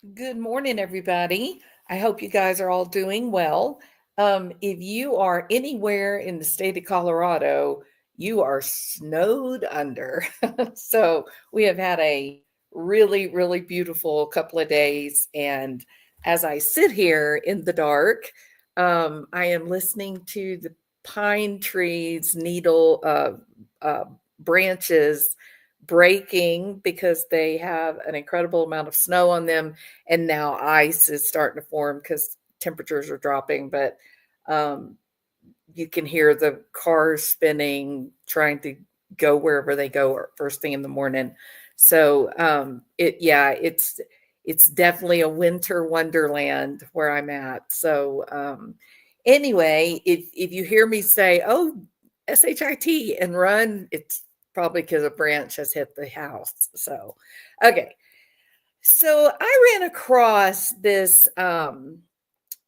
Good morning, everybody. I hope you guys are all doing well. If you are anywhere in the state of Colorado, you are snowed under. So we have had a really, really beautiful couple of days. And as I sit here in the dark, I am listening to the pine trees, uh, branches breaking because they have an incredible amount of snow on them, and now ice is starting to form because temperatures are dropping. But um, you can hear the cars spinning, trying to go wherever they go first thing in the morning. So it's definitely a winter wonderland where I'm at. So anyway, if you hear me say, "Oh, shit," and run, it's probably because a branch has hit the house. So okay, so I ran across this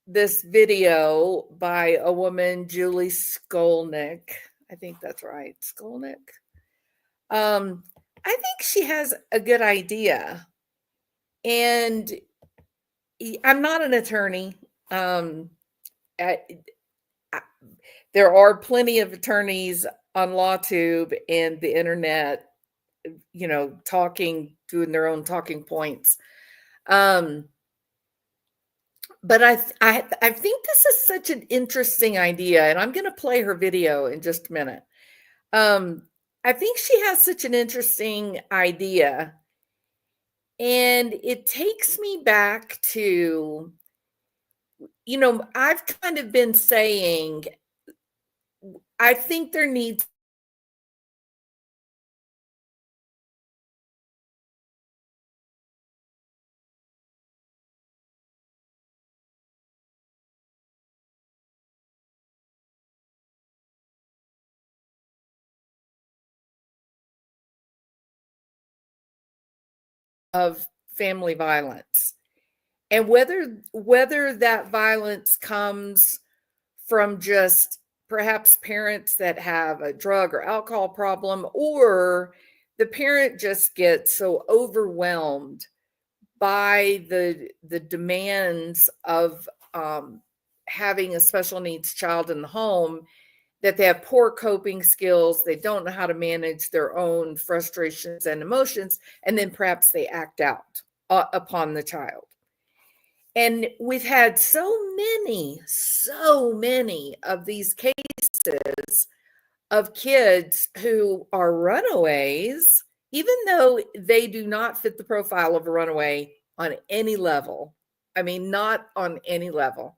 video by a woman, Julie Skolnick. I think that's right, Skolnick. I think she has a good idea, and I'm not an attorney. Um, I, I, there are plenty of attorneys on LawTube and the internet, doing their own talking points. Um, but I think this is such an interesting idea, and I'm going to play her video in just a minute. Um, I think she has such an interesting idea, and it takes me back to, I've kind of been saying, I think there needs of family violence, and whether that violence comes from just perhaps parents that have a drug or alcohol problem, or the parent just gets so overwhelmed by the demands of having a special needs child in the home, that they have poor coping skills, they don't know how to manage their own frustrations and emotions, and then perhaps they act out upon the child. And we've had so many of these cases of kids who are runaways, even though they do not fit the profile of a runaway on any level. I mean, not on any level.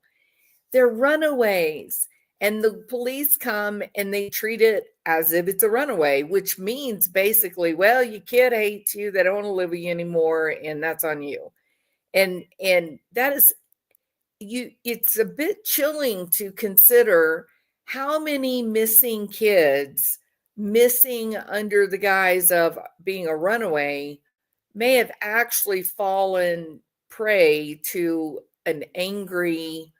They're runaways. And the police come and they treat it as if it's a runaway, which means basically, well, your kid hates you, they don't want to live with you anymore, and that's on you. And that is, it's a bit chilling to consider how many missing kids, missing under the guise of being a runaway, may have actually fallen prey to an angry,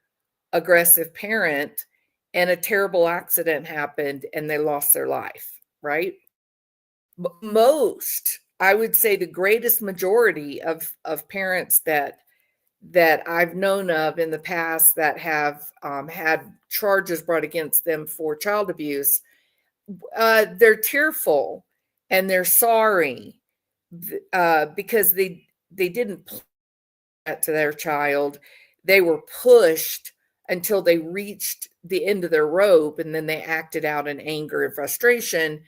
aggressive parent, and a terrible accident happened and they lost their life, right? Most, I would say the greatest majority of parents that I've known of in the past that have had charges brought against them for child abuse, they're tearful and they're sorry because they didn't play that to their child. They were pushed until they reached the end of their rope, and then they acted out in anger and frustration,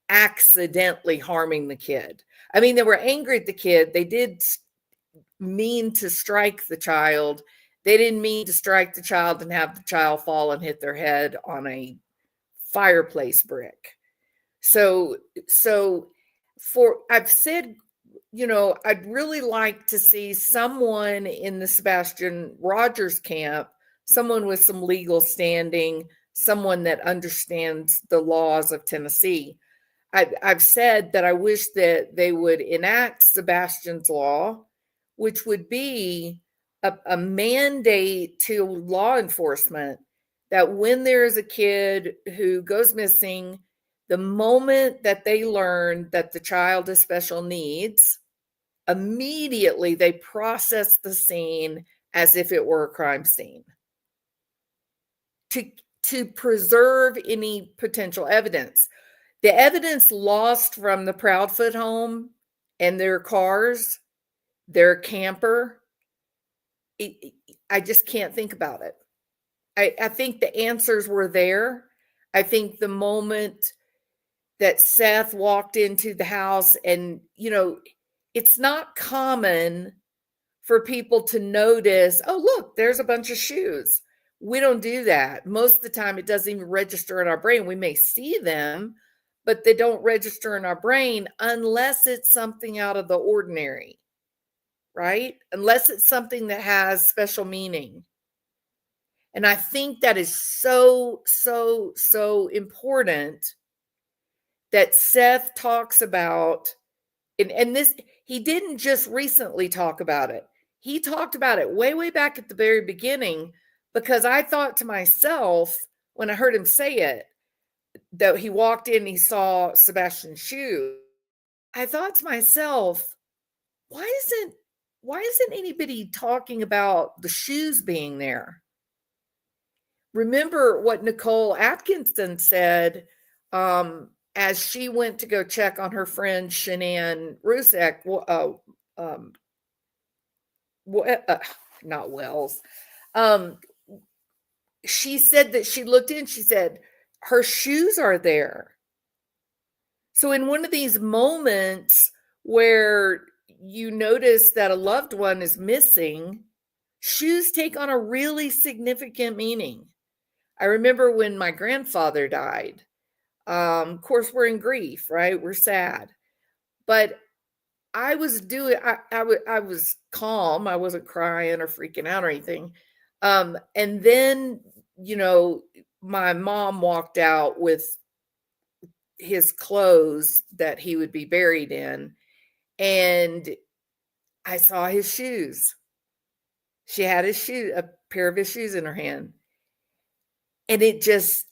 accidentally harming the kid. I mean, they were angry at the kid. They did mean to strike the child. They didn't mean to strike the child and have the child fall and hit their head on a fireplace brick. So, so I've said, I'd really like to see someone in the Sebastian Rogers camp, someone with some legal standing, someone that understands the laws of Tennessee. I've said that I wish that they would enact Sebastian's law, which would be a mandate to law enforcement that when there is a kid who goes missing, the moment that they learn that the child has special needs, immediately they process the scene as if it were a crime scene to preserve any potential evidence. The evidence lost from the Proudfoot home and their cars, their camper, I just can't think about it. I think the answers were there. I think the moment that Seth walked into the house, and, it's not common for people to notice, oh, look, there's a bunch of shoes. We don't do that. Most of the time, it doesn't even register in our brain. We may see them, but they don't register in our brain unless it's something out of the ordinary, right? Unless it's something that has special meaning. And I think that is so, so, so important that Seth talks about. And this, he didn't just recently talk about it. He talked about it way, way back at the very beginning, because I thought to myself when I heard him say it, that he walked in, he saw Sebastian's shoe. I thought to myself, why isn't anybody talking about the shoes being there? Remember what Nicole Atkinson said as she went to go check on her friend Shanann Rusek, not Wells. She said that she looked in, she said, her shoes are there. So in one of these moments where you notice that a loved one is missing, shoes take on a really significant meaning. I remember when my grandfather died. Of course, we're in grief, right? We're sad. But I was I was calm. I wasn't crying or freaking out or anything. And then, my mom walked out with his clothes that he would be buried in, and I saw his shoes. She had a pair of his shoes in her hand. And they just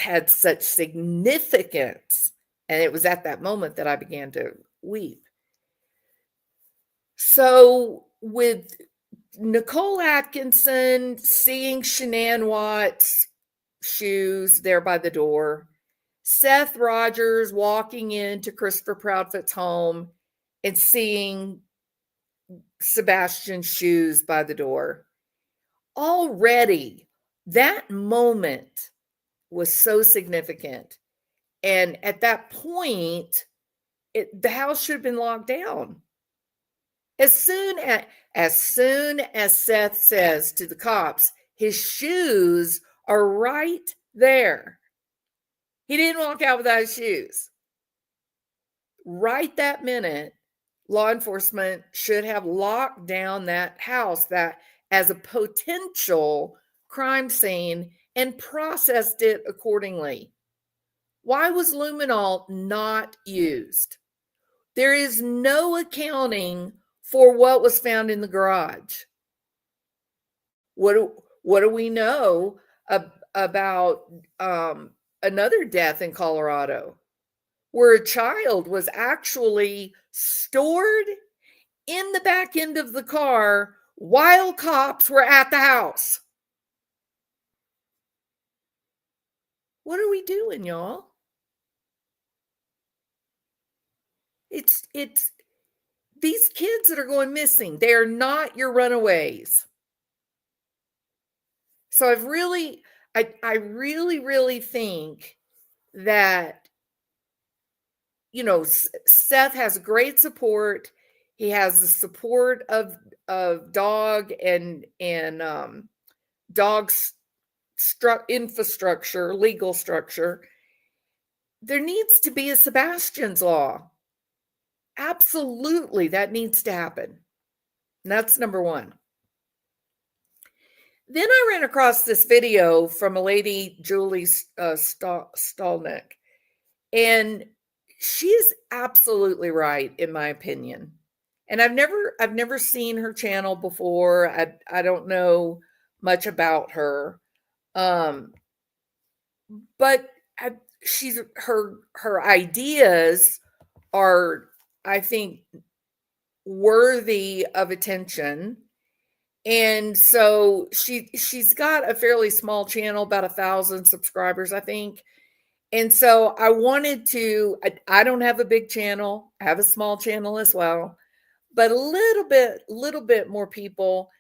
had such significance. And it was at that moment that I began to weep. So with Nicole Atkinson seeing Shanann Watts' shoes there by the door, Seth Rogers walking into Christopher Proudfoot's home and seeing Sebastian's shoes by the door, already that moment was so significant. And at that point, the house should have been locked down. As soon as Seth says to the cops, his shoes are right there. He didn't walk out without his shoes. Right that minute, law enforcement should have locked down that house that as a potential crime scene and processed it accordingly. Why was luminol not used? There is no accounting for what was found in the garage. What do we know about another death in Colorado where a child was actually stored in the back end of the car while cops were at the house? What are we doing, y'all? It's these kids that are going missing. They are not your runaways. So I really think that, Seth has great support. He has the support of dog and dog's infrastructure, legal structure. There needs to be a Sebastian's law. Absolutely, that needs to happen. And that's number one. Then I ran across this video from a lady, Julie Stolnick, and she's absolutely right, in my opinion. And I've never seen her channel before. I don't know much about her, but her ideas are, I think, worthy of attention. And so she's got a fairly small channel, about 1,000 subscribers, I think. And so I wanted to, I don't have a big channel. I have a small channel as well, but a little bit more people.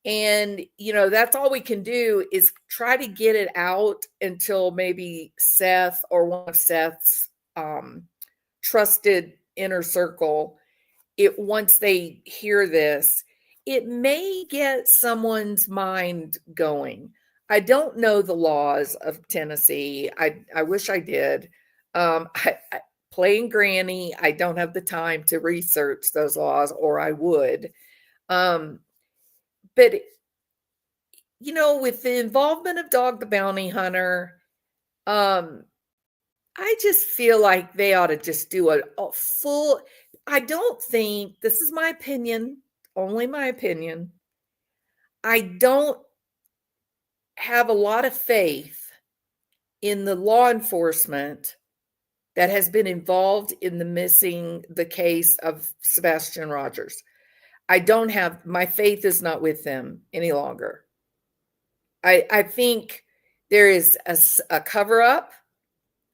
And, that's all we can do is try to get it out until maybe Seth or one of Seth's trusted inner circle, once they hear this, it may get someone's mind going. I don't know the laws of Tennessee. I wish I did. Playing granny, I don't have the time to research those laws, or I would. But with the involvement of Dog the Bounty Hunter, I just feel like they ought to just do a full. I don't think, this is my opinion, only my opinion. I don't have a lot of faith in the law enforcement that has been involved in the case of Sebastian Rogers. My faith is not with them any longer. I think there is a cover up.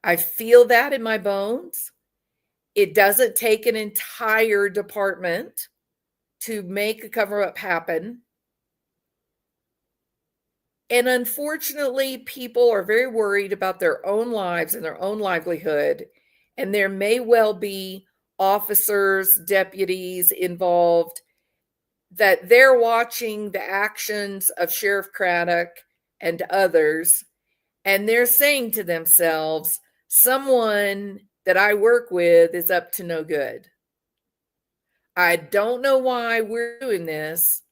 I feel that in my bones. It doesn't take an entire department to make a cover up happen. And unfortunately, people are very worried about their own lives and their own livelihood. And there may well be officers, deputies involved, that they're watching the actions of Sheriff Craddock and others, and they're saying to themselves, someone that I work with is up to no good. I don't know why we're doing this,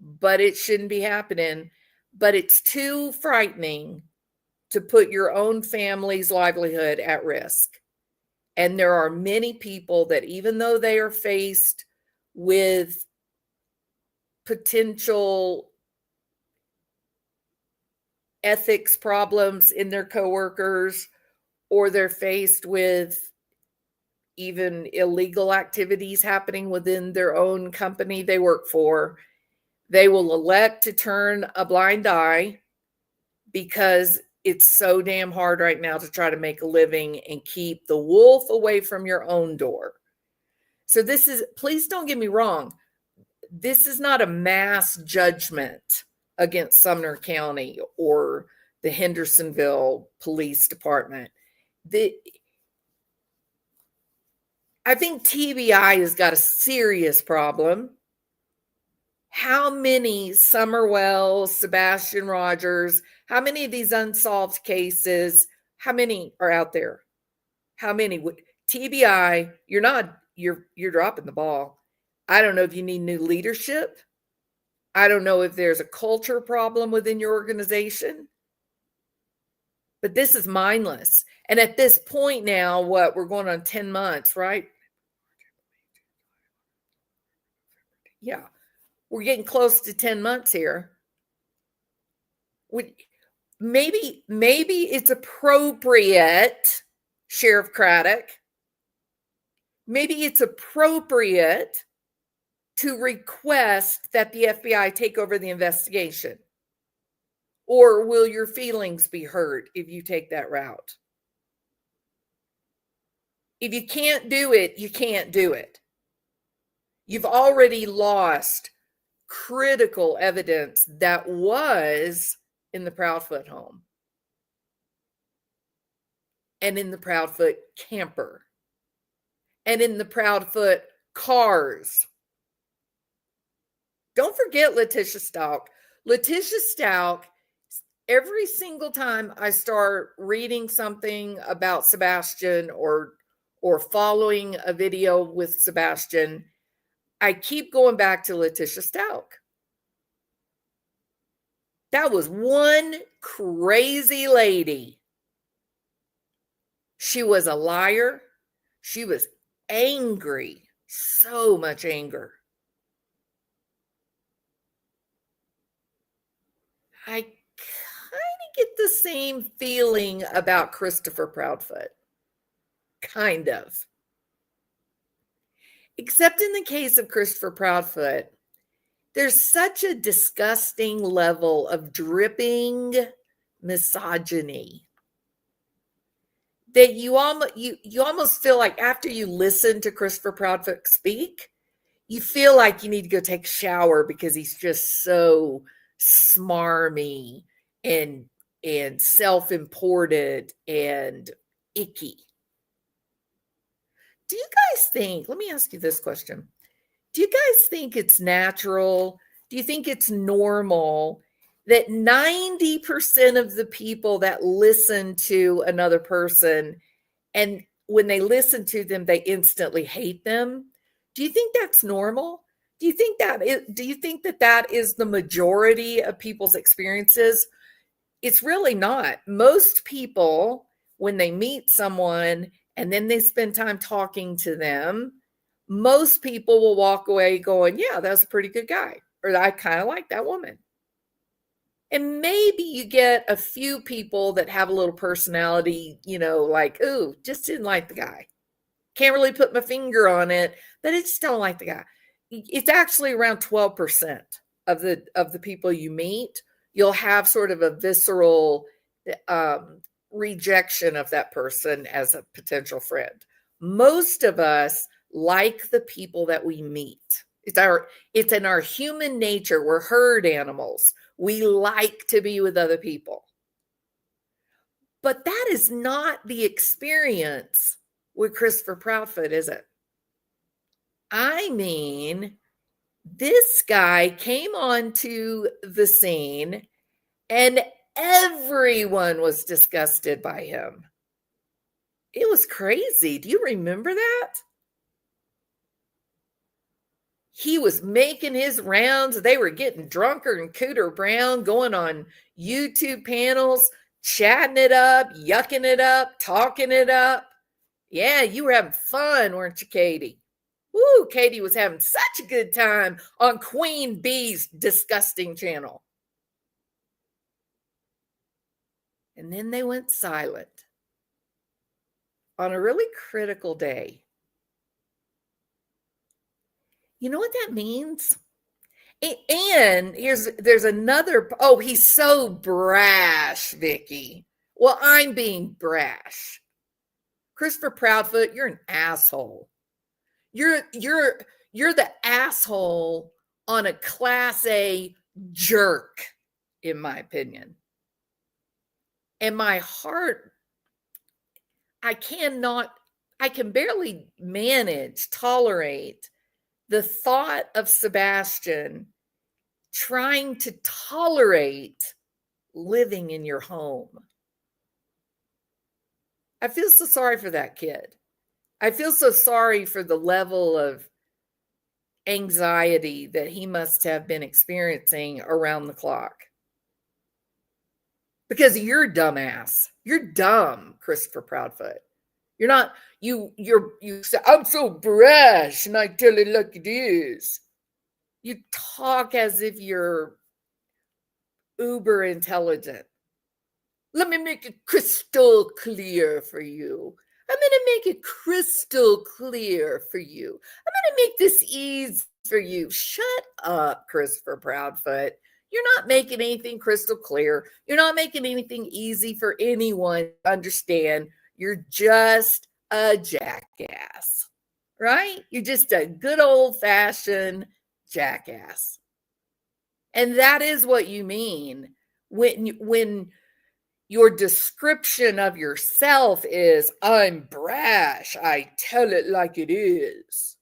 but it shouldn't be happening. But it's too frightening to put your own family's livelihood at risk. And there are many people that, even though they are faced with potential ethics problems in their coworkers, or they're faced with even illegal activities happening within their own company they work for, they will elect to turn a blind eye because it's so damn hard right now to try to make a living and keep the wolf away from your own door. So please don't get me wrong, this is not a mass judgment against Sumner County or the Hendersonville Police Department. I think TBI has got a serious problem. How many Summerwell, Sebastian Rogers, how many of these unsolved cases, how many are out there? How many would TBI, you're dropping the ball. I don't know if you need new leadership. I don't know if there's a culture problem within your organization. But this is mindless. And at this point now, we're going on 10 months, right? Yeah. We're getting close to 10 months here. Maybe it's appropriate, Sheriff Craddock. Maybe it's appropriate to request that the FBI take over the investigation. Or will your feelings be hurt if you take that route? If you can't do it, you can't do it. You've already lost critical evidence that was in the Proudfoot home and in the Proudfoot camper and in the Proudfoot cars. Don't forget Letitia Stalk. Letitia Stalk, every single time I start reading something about Sebastian or following a video with Sebastian, I keep going back to Letitia Stalk. That was one crazy lady. She was a liar. She was angry, so much anger. I kind of get the same feeling about Christopher Proudfoot. Kind of. Except in the case of Christopher Proudfoot, there's such a disgusting level of dripping misogyny that you almost feel like after you listen to Christopher Proudfoot speak, you feel like you need to go take a shower because he's just so smarmy and self-imported and icky. Do you guys think, let me ask you this question. Do you guys think it's natural? Do you think it's normal that 90% of the people that listen to another person, and when they listen to them, they instantly hate them? Do you think that's normal? Do you think that is the majority of people's experiences? It's really not. Most people, when they meet someone and then they spend time talking to them, most people will walk away going, yeah, that's a pretty good guy, or I kind of like that woman. And maybe you get a few people that have a little personality, like, ooh, just didn't like the guy. Can't really put my finger on it, but I just don't like the guy. It's actually around 12% of the people you meet. You'll have sort of a visceral rejection of that person as a potential friend. Most of us like the people that we meet. It's in our human nature. We're herd animals. We like to be with other people. But that is not the experience with Christopher Proudfoot, is it? I mean, this guy came onto the scene and everyone was disgusted by him. It was crazy. Do you remember that? He was making his rounds. They were getting drunker and Cooter Brown, going on YouTube panels, chatting it up, yucking it up, talking it up. Yeah, you were having fun, weren't you, Katie? Woo, Katie was having such a good time on Queen Bee's disgusting channel. And then they went silent on a really critical day. You know what that means? And there's another, oh, he's so brash, Vicky. Well, I'm being brash. Christopher Proudfoot, you're an asshole. You're the asshole on a class A jerk, in my opinion. And my heart, I can barely tolerate the thought of Sebastian trying to tolerate living in your home. I feel so sorry for that kid. I feel so sorry for the level of anxiety that he must have been experiencing around the clock. Because you're dumbass. You're dumb, Christopher Proudfoot. You're not, you say, I'm so brash and I tell it like it is. You talk as if you're uber intelligent. Let me make it crystal clear for you. I'm going to make it crystal clear for you. I'm going to make this easy for you. Shut up, Christopher Proudfoot. You're not making anything crystal clear. You're not making anything easy for anyone to understand. You're just a jackass, right? You're just a good old-fashioned jackass. And that is what you mean when your description of yourself is, I'm brash, I tell it like it is.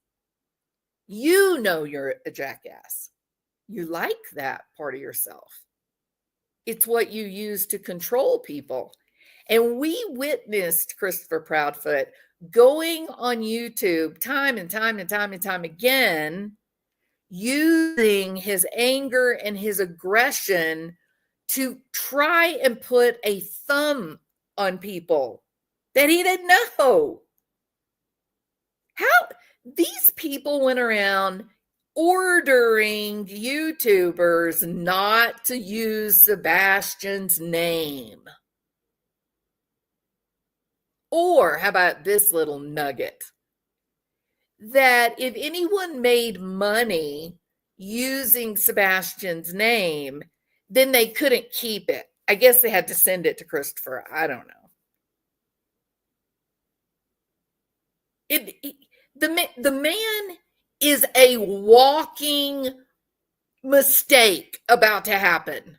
You know you're a jackass. You like that part of yourself. It's what you use to control people. And we witnessed Christopher Proudfoot going on YouTube time and time and time and time again, using his anger and his aggression to try and put a thumb on people that he didn't know. How these people went around ordering YouTubers not to use Sebastian's name. Or how about this little nugget? that if anyone made money using Sebastian's name, then they couldn't keep it. I guess they had to send it to Christopher. I don't know. The man is a walking mistake about to happen.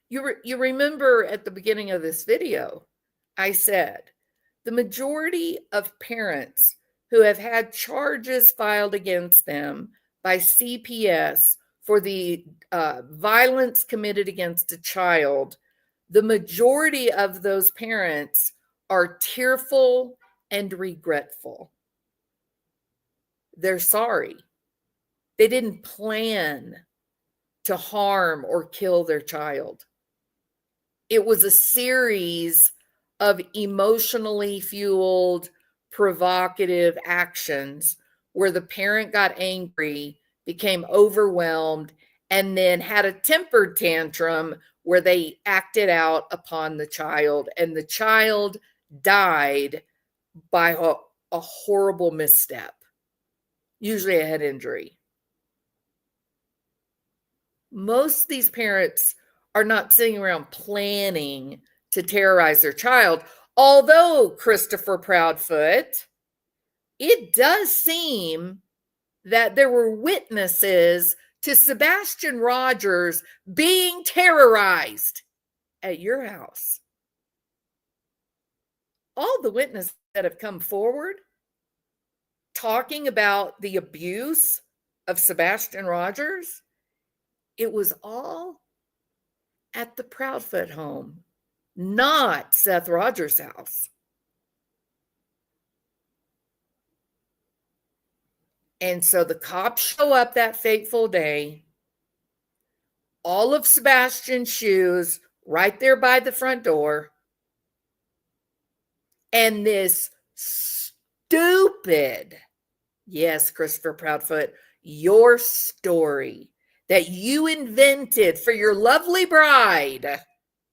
You remember at the beginning of this video, I said the majority of parents who have had charges filed against them by CPS for the violence committed against a child, the majority of those parents are tearful and regretful. They're sorry. They didn't plan to harm or kill their child. It was a series of emotionally fueled, provocative actions where the parent got angry, became overwhelmed, and then had a temper tantrum where they acted out upon the child, and the child died by a horrible misstep, usually a head injury. Most of these parents are not sitting around planning to terrorize their child. Although, Christopher Proudfoot, it does seem that there were witnesses to Sebastian Rogers being terrorized at your house. All the witnesses that have come forward talking about the abuse of Sebastian Rogers, it was all at the Proudfoot home, not Seth Rogers' house. And so the cops show up that fateful day, all of Sebastian's shoes right there by the front door, and this stupid, yes, Christopher Proudfoot, your story that you invented for your lovely bride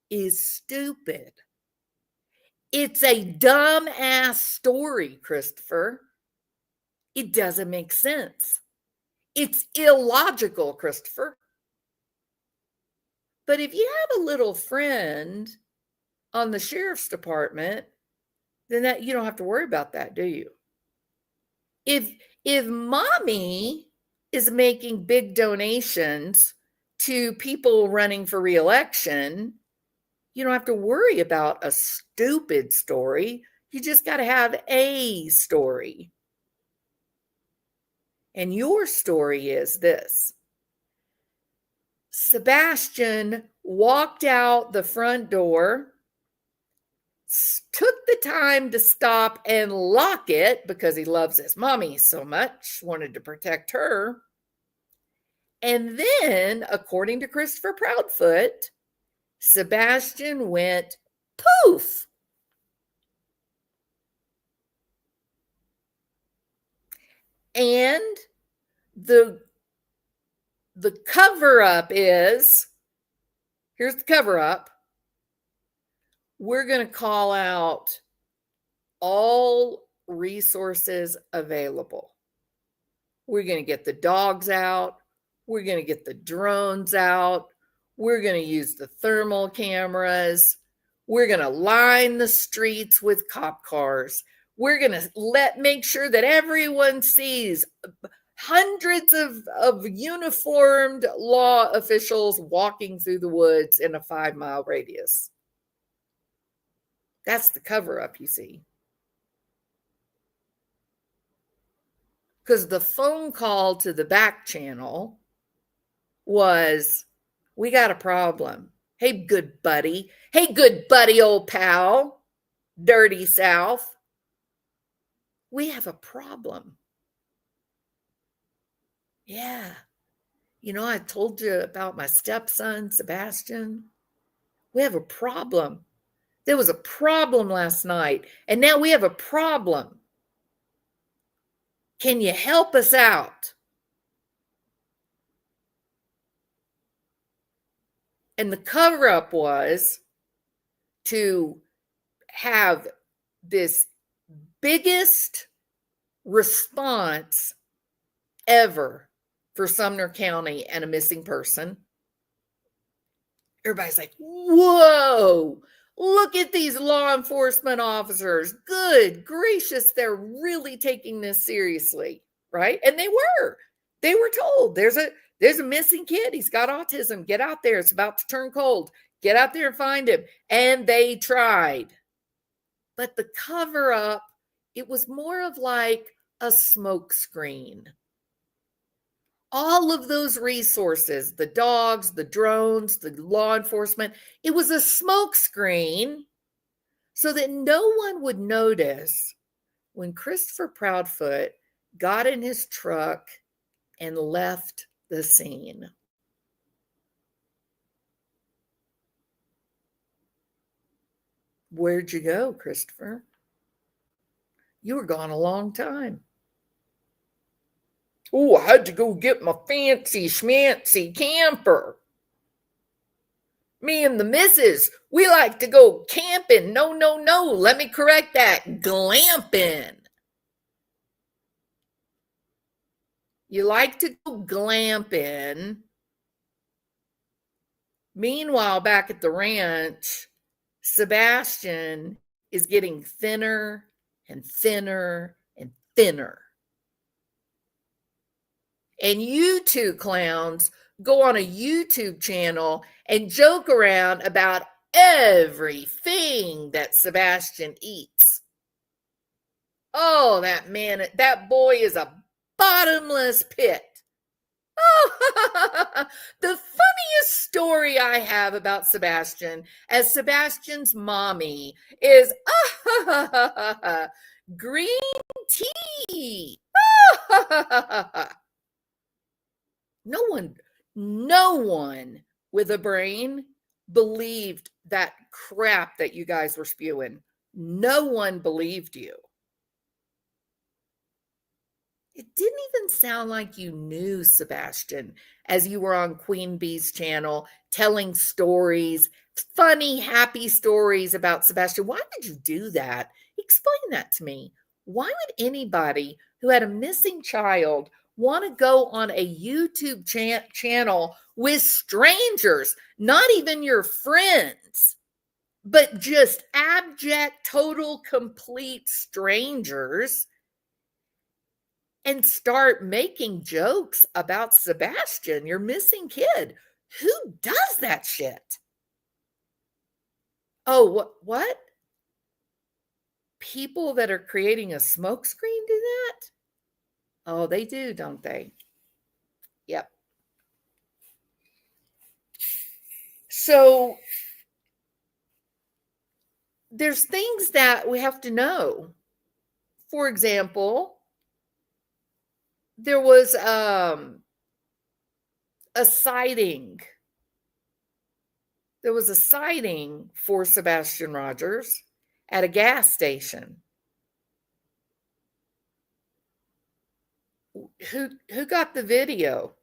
is stupid. It's a dumb-ass story, Christopher. It doesn't make sense. It's illogical, Christopher. But if you have a little friend on the sheriff's department, then that you don't have to worry about that, do you? If mommy is making big donations to people running for re-election, you don't have to worry about a stupid story. You just got to have a story. And your story is this. Sebastian walked out the front door, took the time to stop and lock it because he loves his mommy so much, wanted to protect her. And then, according to Christopher Proudfoot, Sebastian went poof. And the cover-up is, here's the cover-up. We're going to call out all resources available. We're going to get the dogs out. We're going to get the drones out. We're going to use the thermal cameras. We're going to line the streets with cop cars. We're going to make sure that everyone sees hundreds of uniformed law officials walking through the woods in a 5-mile radius. That's the cover-up, you see. Because the phone call to the back channel was, we got a problem. Hey, good buddy. Hey, good buddy, old pal. Dirty South. We have a problem. Yeah. You know, I told you about my stepson, Sebastian. We have a problem. There was a problem last night, and now we have a problem. Can you help us out? And the cover-up was to have this biggest response ever for Sumner County and a missing person. Everybody's like, whoa, look at these law enforcement officers. Good gracious, they're really taking this seriously, right? And they were told there's a missing kid. He's got autism. Get out there. It's about to turn cold. Get out there and find him. And they tried. But the cover up, it was more of like a smokescreen. All of those resources, the dogs, the drones, the law enforcement, it was a smokescreen so that no one would notice when Christopher Proudfoot got in his truck and left the scene. Where'd you go, Christopher? You were gone a long time. Oh, I had to go get my fancy schmancy camper. Me and the missus, we like to go camping. No, let me correct that. Glamping. You like to go glamping. Meanwhile, back at the ranch, Sebastian is getting thinner and thinner and thinner. And you two clowns go on a YouTube channel and joke around about everything that Sebastian eats. Oh, that boy is a bottomless pit. Oh, the funniest story I have about Sebastian as Sebastian's mommy is green tea. No one with a brain believed that crap that you guys were spewing. No one believed you. It didn't even sound like you knew Sebastian as you were on Queen Bee's channel telling stories, funny, happy stories about Sebastian. Why would you do that? Explain that to me. Why would anybody who had a missing child want to go on a YouTube channel with strangers, not even your friends, but just abject, total, complete strangers, and start making jokes about Sebastian, your missing kid? Who does that shit? Oh, what? People that are creating a smokescreen do that? Oh, they do, don't they? Yep. So there's things that we have to know. For example, there was a sighting. There was a sighting for Sebastian Rogers at a gas station. Who got the video?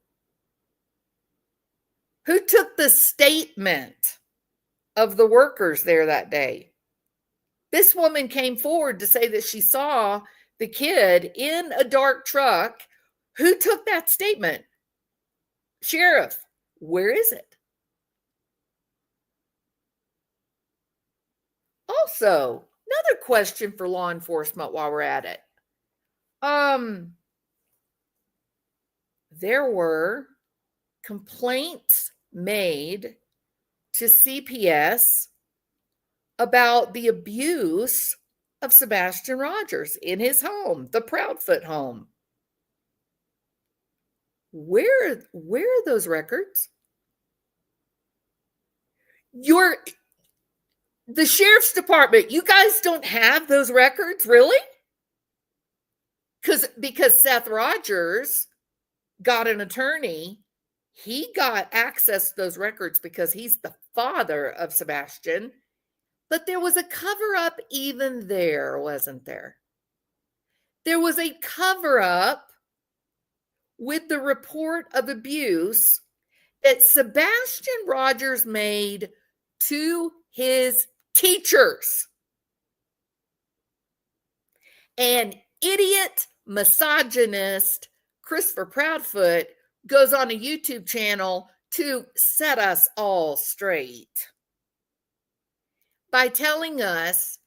Who took the statement of the workers there that day? This woman came forward to say that she saw the kid in a dark truck. Who took that statement? Sheriff, where is it? Also, another question for law enforcement while we're at it. There were complaints made to CPS about the abuse of Sebastian Rogers in his home, the Proudfoot home. Where are those records? The sheriff's department, you guys don't have those records, really? Because Seth Rogers got an attorney. He got access to those records because he's the father of Sebastian. But there was a cover-up even there, wasn't there? There was a cover-up with the report of abuse that Sebastian Rogers made to his teachers. And idiot misogynist Christopher Proudfoot goes on a YouTube channel to set us all straight by telling us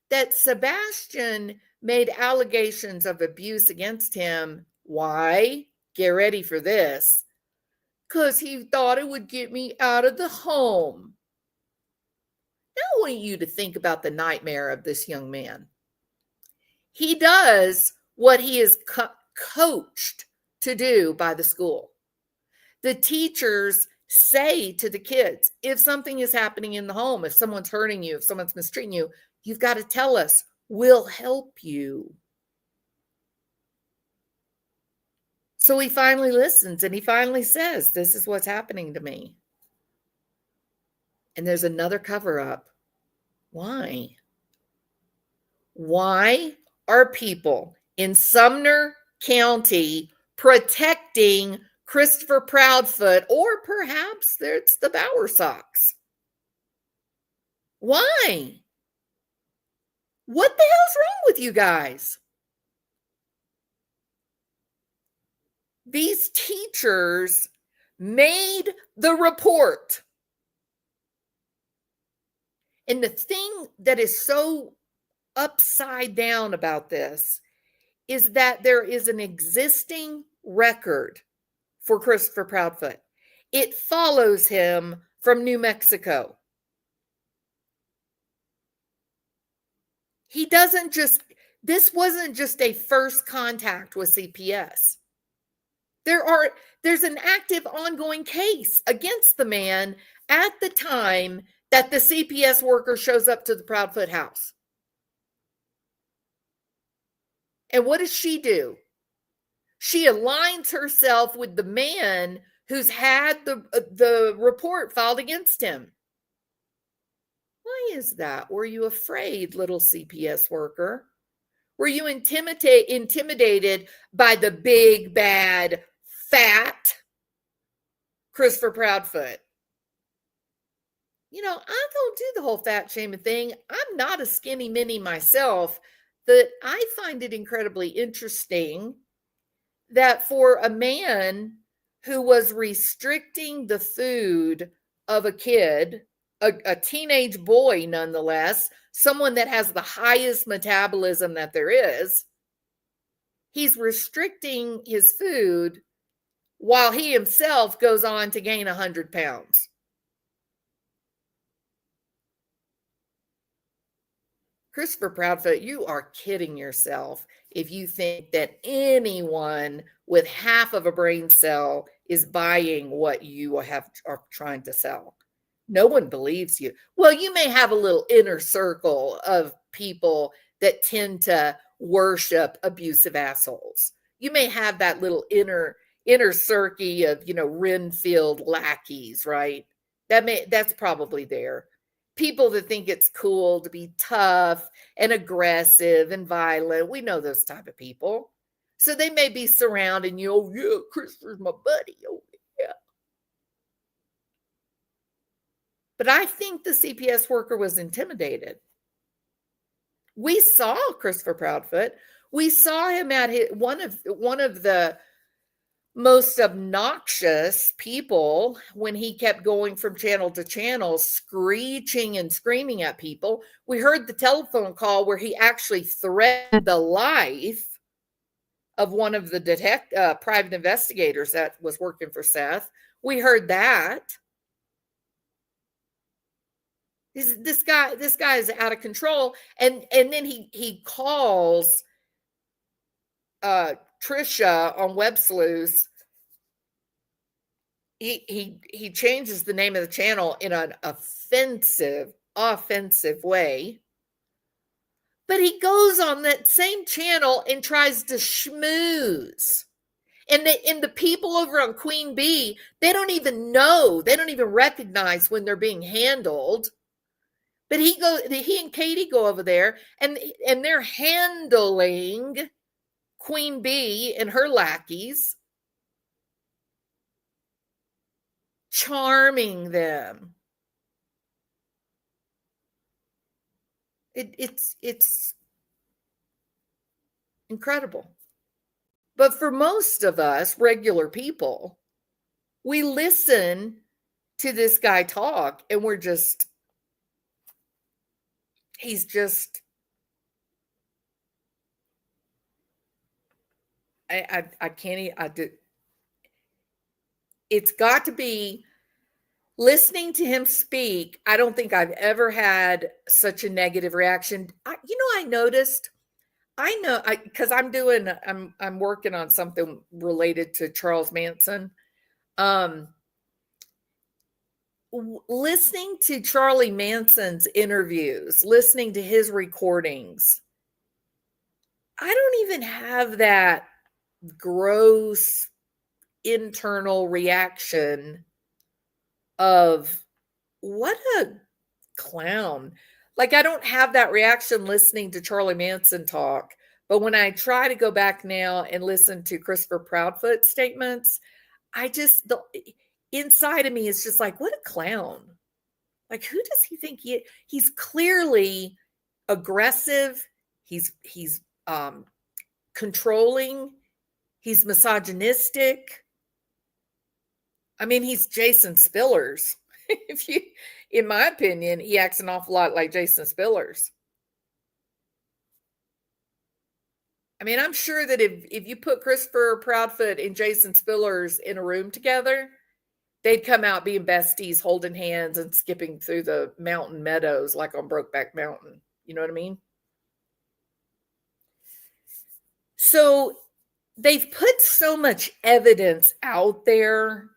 that Sebastian made allegations of abuse against him. Why? Get ready for this. Because he thought it would get me out of the home. Now I want you to think about the nightmare of this young man. He does what he is coached to do by the school. The teachers say to the kids, if something is happening in the home, if someone's hurting you, if someone's mistreating you, you've got to tell us. We'll help you. So he finally listens and he finally says, this is what's happening to me. And there's another cover up. Why? Why are people in Sumner County protecting Christopher Proudfoot, or perhaps it's the Bowersox? Why? What the hell's wrong with you guys? These teachers made the report. And the thing that is so upside down about this is that there is an existing record for Christopher Proudfoot. It follows him from New Mexico. This wasn't just a first contact with CPS. There's an active ongoing case against the man at the time that the CPS worker shows up to the Proudfoot house. And what does she do? She aligns herself with the man who's had the report filed against him. Why is that? Were you afraid, little CPS worker? Were you intimidated by the big, bad, fat Christopher Proudfoot? I don't do the whole fat shaming thing. I'm not a skinny mini myself, but I find it incredibly interesting that for a man who was restricting the food of a kid, a teenage boy nonetheless, someone that has the highest metabolism that there is, he's restricting his food while he himself goes on to gain 100 pounds. Christopher Proudfoot, you are kidding yourself if you think that anyone with half of a brain cell is buying what you are trying to sell. No one believes you. Well, you may have a little inner circle of people that tend to worship abusive assholes. You may have that little inner circle of, Renfield lackeys, right? That's probably there. People that think it's cool to be tough and aggressive and violent. We know those type of people. So they may be surrounding you. Oh, yeah, Christopher's my buddy. Oh, yeah. But I think the CPS worker was intimidated. We saw Christopher Proudfoot. We saw him at one of the most obnoxious people when he kept going from channel to channel, screeching and screaming at people. We heard the telephone call where he actually threatened the life of one of the private investigators that was working for Seth. We heard that. This guy is out of control. And then he calls Trisha on Web Sleuths. He changes the name of the channel in an offensive way. But he goes on that same channel and tries to schmooze. And the people over on Queen Bee, they don't even know. They don't even recognize when they're being handled. But he and Katie go over there and they're handling Queen Bee and her lackeys, charming them. It's Incredible. But for most of us, regular people, we listen to this guy talk and we're just, he's just, I can't, I do. It's got to be listening to him speak. I don't think I've ever had such a negative reaction. I noticed, because I'm working on something related to Charles Manson. Listening to Charlie Manson's interviews, listening to his recordings, I don't even have that gross internal reaction of what a clown. Like, I don't have that reaction listening to Charlie Manson talk. But when I try to go back now and listen to Christopher Proudfoot's statements, the inside of me is just like, what a clown. Like, who does he think he's clearly aggressive. He's controlling. He's misogynistic. I mean, he's Jason Spillers. In my opinion, he acts an awful lot like Jason Spillers. I mean, I'm sure that if you put Christopher Proudfoot and Jason Spillers in a room together, they'd come out being besties, holding hands and skipping through the mountain meadows like on Brokeback Mountain. You know what I mean? So they've put so much evidence out there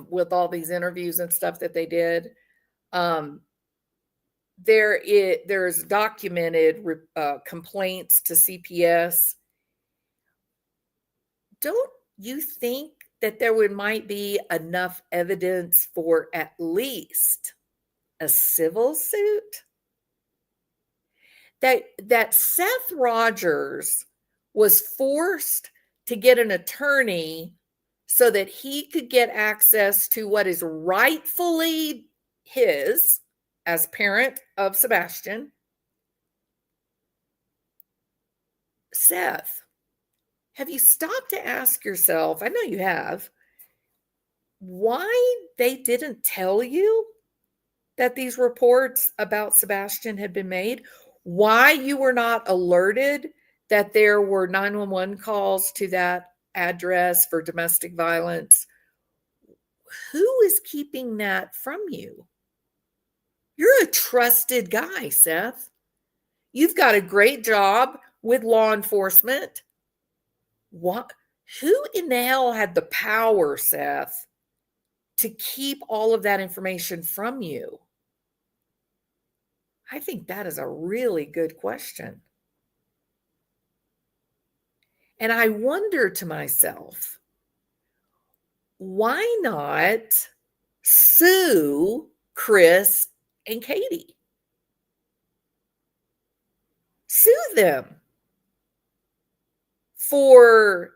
with all these interviews and stuff that they did. There's documented complaints to CPS. Don't you think that there might be enough evidence for at least a civil suit? That Seth Rogers was forced to get an attorney so that he could get access to what is rightfully his as parent of Sebastian. Seth, have you stopped to ask yourself, I know you have, why they didn't tell you that these reports about Sebastian had been made? Why you were not alerted that there were 911 calls to that address for domestic violence? Who is keeping that from you? You're a trusted guy, Seth. You've got a great job with law enforcement. What? Who in the hell had the power, Seth, to keep all of that information from you? I think that is a really good question. And I wonder to myself, why not sue Chris and Katie? Sue them for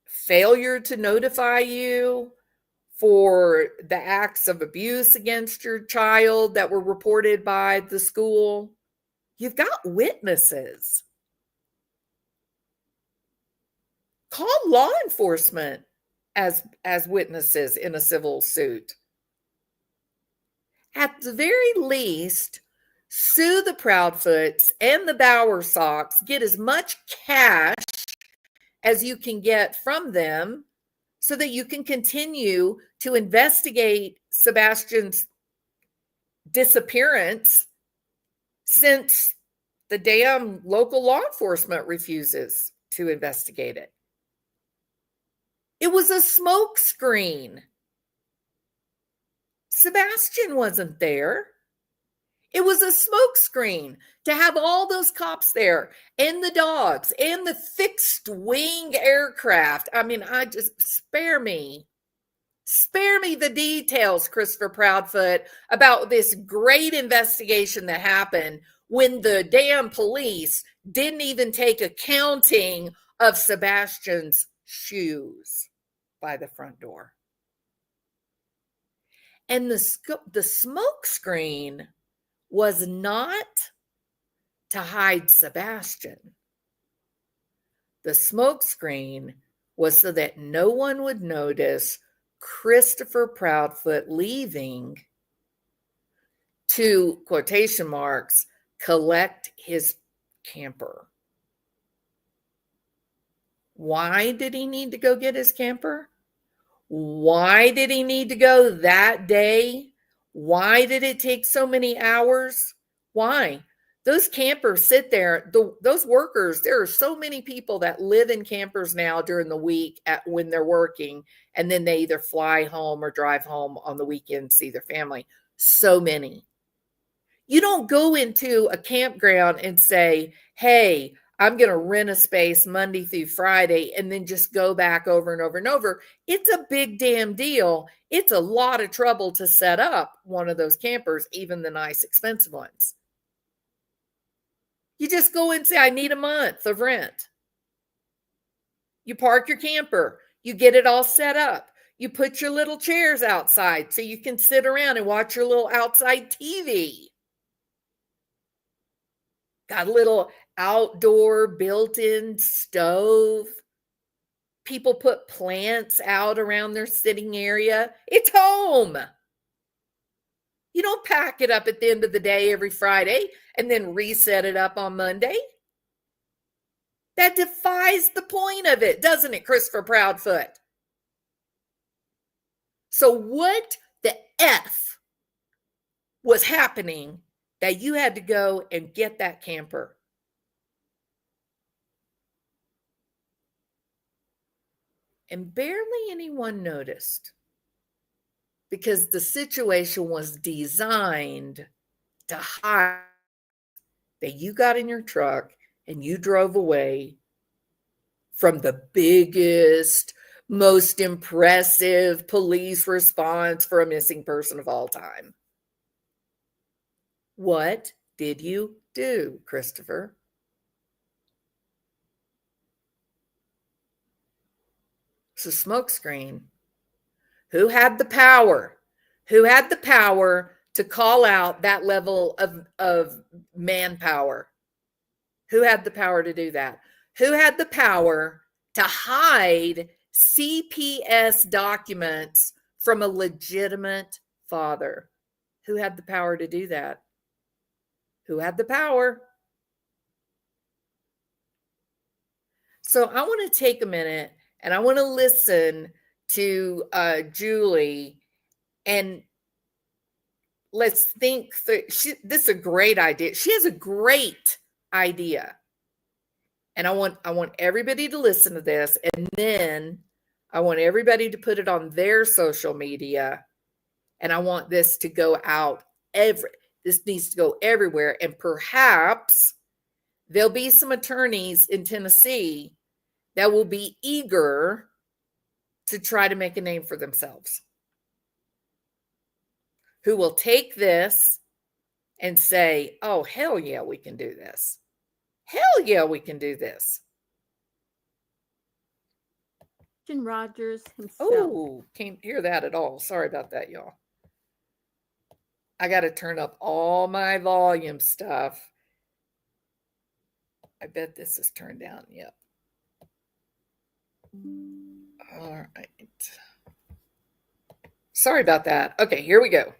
failure to notify you, for the acts of abuse against your child that were reported by the school. You've got witnesses. Call law enforcement as witnesses in a civil suit. At the very least, sue the Proudfoots and the Bowersocks, get as much cash as you can get from them so that you can continue to investigate Sebastian's disappearance, since the damn local law enforcement refuses to investigate it. It was a smoke screen. Sebastian wasn't there. It was a smoke screen to have all those cops there and the dogs and the fixed wing aircraft. I mean, spare me the details, Christopher Proudfoot, about this great investigation that happened when the damn police didn't even take accounting of Sebastian's shoes by the front door. And the smoke screen was not to hide Sebastian. The smokescreen was so that no one would notice Christopher Proudfoot leaving to, quotation marks, collect his camper. Why did he need to go get his camper? Why did he need to go that day? Why did it take so many hours? Why? Those campers sit there, those workers, there are so many people that live in campers now during the week when they're working, and then they either fly home or drive home on the weekend to see their family. So many. You don't go into a campground and say, hey, I'm going to rent a space Monday through Friday and then just go back over and over and over. It's a big damn deal. It's a lot of trouble to set up one of those campers, even the nice, expensive ones. You just go and say, I need a month of rent. You park your camper. You get it all set up. You put your little chairs outside so you can sit around and watch your little outside TV. Got a little outdoor built-in stove. People put plants out around their sitting area. It's home. You don't pack it up at the end of the day every Friday and then reset it up on Monday. That defies the point of it, doesn't it, Christopher Proudfoot? So what the F was happening that you had to go and get that camper? And barely anyone noticed, because the situation was designed to hide that you got in your truck and you drove away from the biggest, most impressive police response for a missing person of all time. What did you do, Christopher? It's a smokescreen. Who had the power? Who had the power to call out that level of manpower? Who had the power to do that? Who had the power to hide CPS documents from a legitimate father? Who had the power to do that? Who had the power? So I want to take a minute and I want to listen to Julie, and let's think. This is a great idea. She has a great idea, and I want everybody to listen to this, and then I want everybody to put it on their social media, and I want this to go out this needs to go everywhere, and perhaps there'll be some attorneys in Tennessee that will be eager to try to make a name for themselves, who will take this and say, oh, hell yeah, we can do this. Hell yeah, we can do this. Rogers himself. Oh, can't hear that at all. Sorry about that, y'all. I got to turn up all my volume stuff. I bet this is turned down. Yep. All right. Sorry about that. Okay, here we go.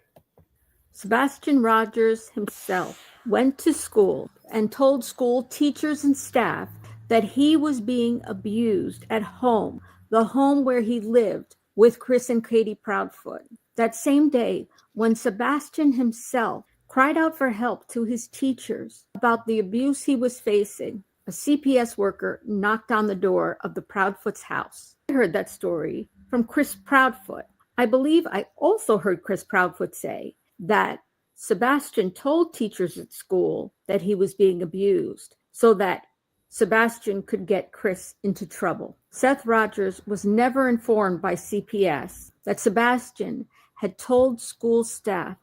Sebastian Rogers himself went to school and told school teachers and staff that he was being abused at home, the home where he lived with Chris and Katie Proudfoot. That same day, when Sebastian himself cried out for help to his teachers about the abuse he was facing, a CPS worker knocked on the door of the Proudfoot's house. I heard that story from Chris Proudfoot. I believe I also heard Chris Proudfoot say that Sebastian told teachers at school that he was being abused so that Sebastian could get Chris into trouble. Seth Rogers was never informed by CPS that Sebastian had told school staff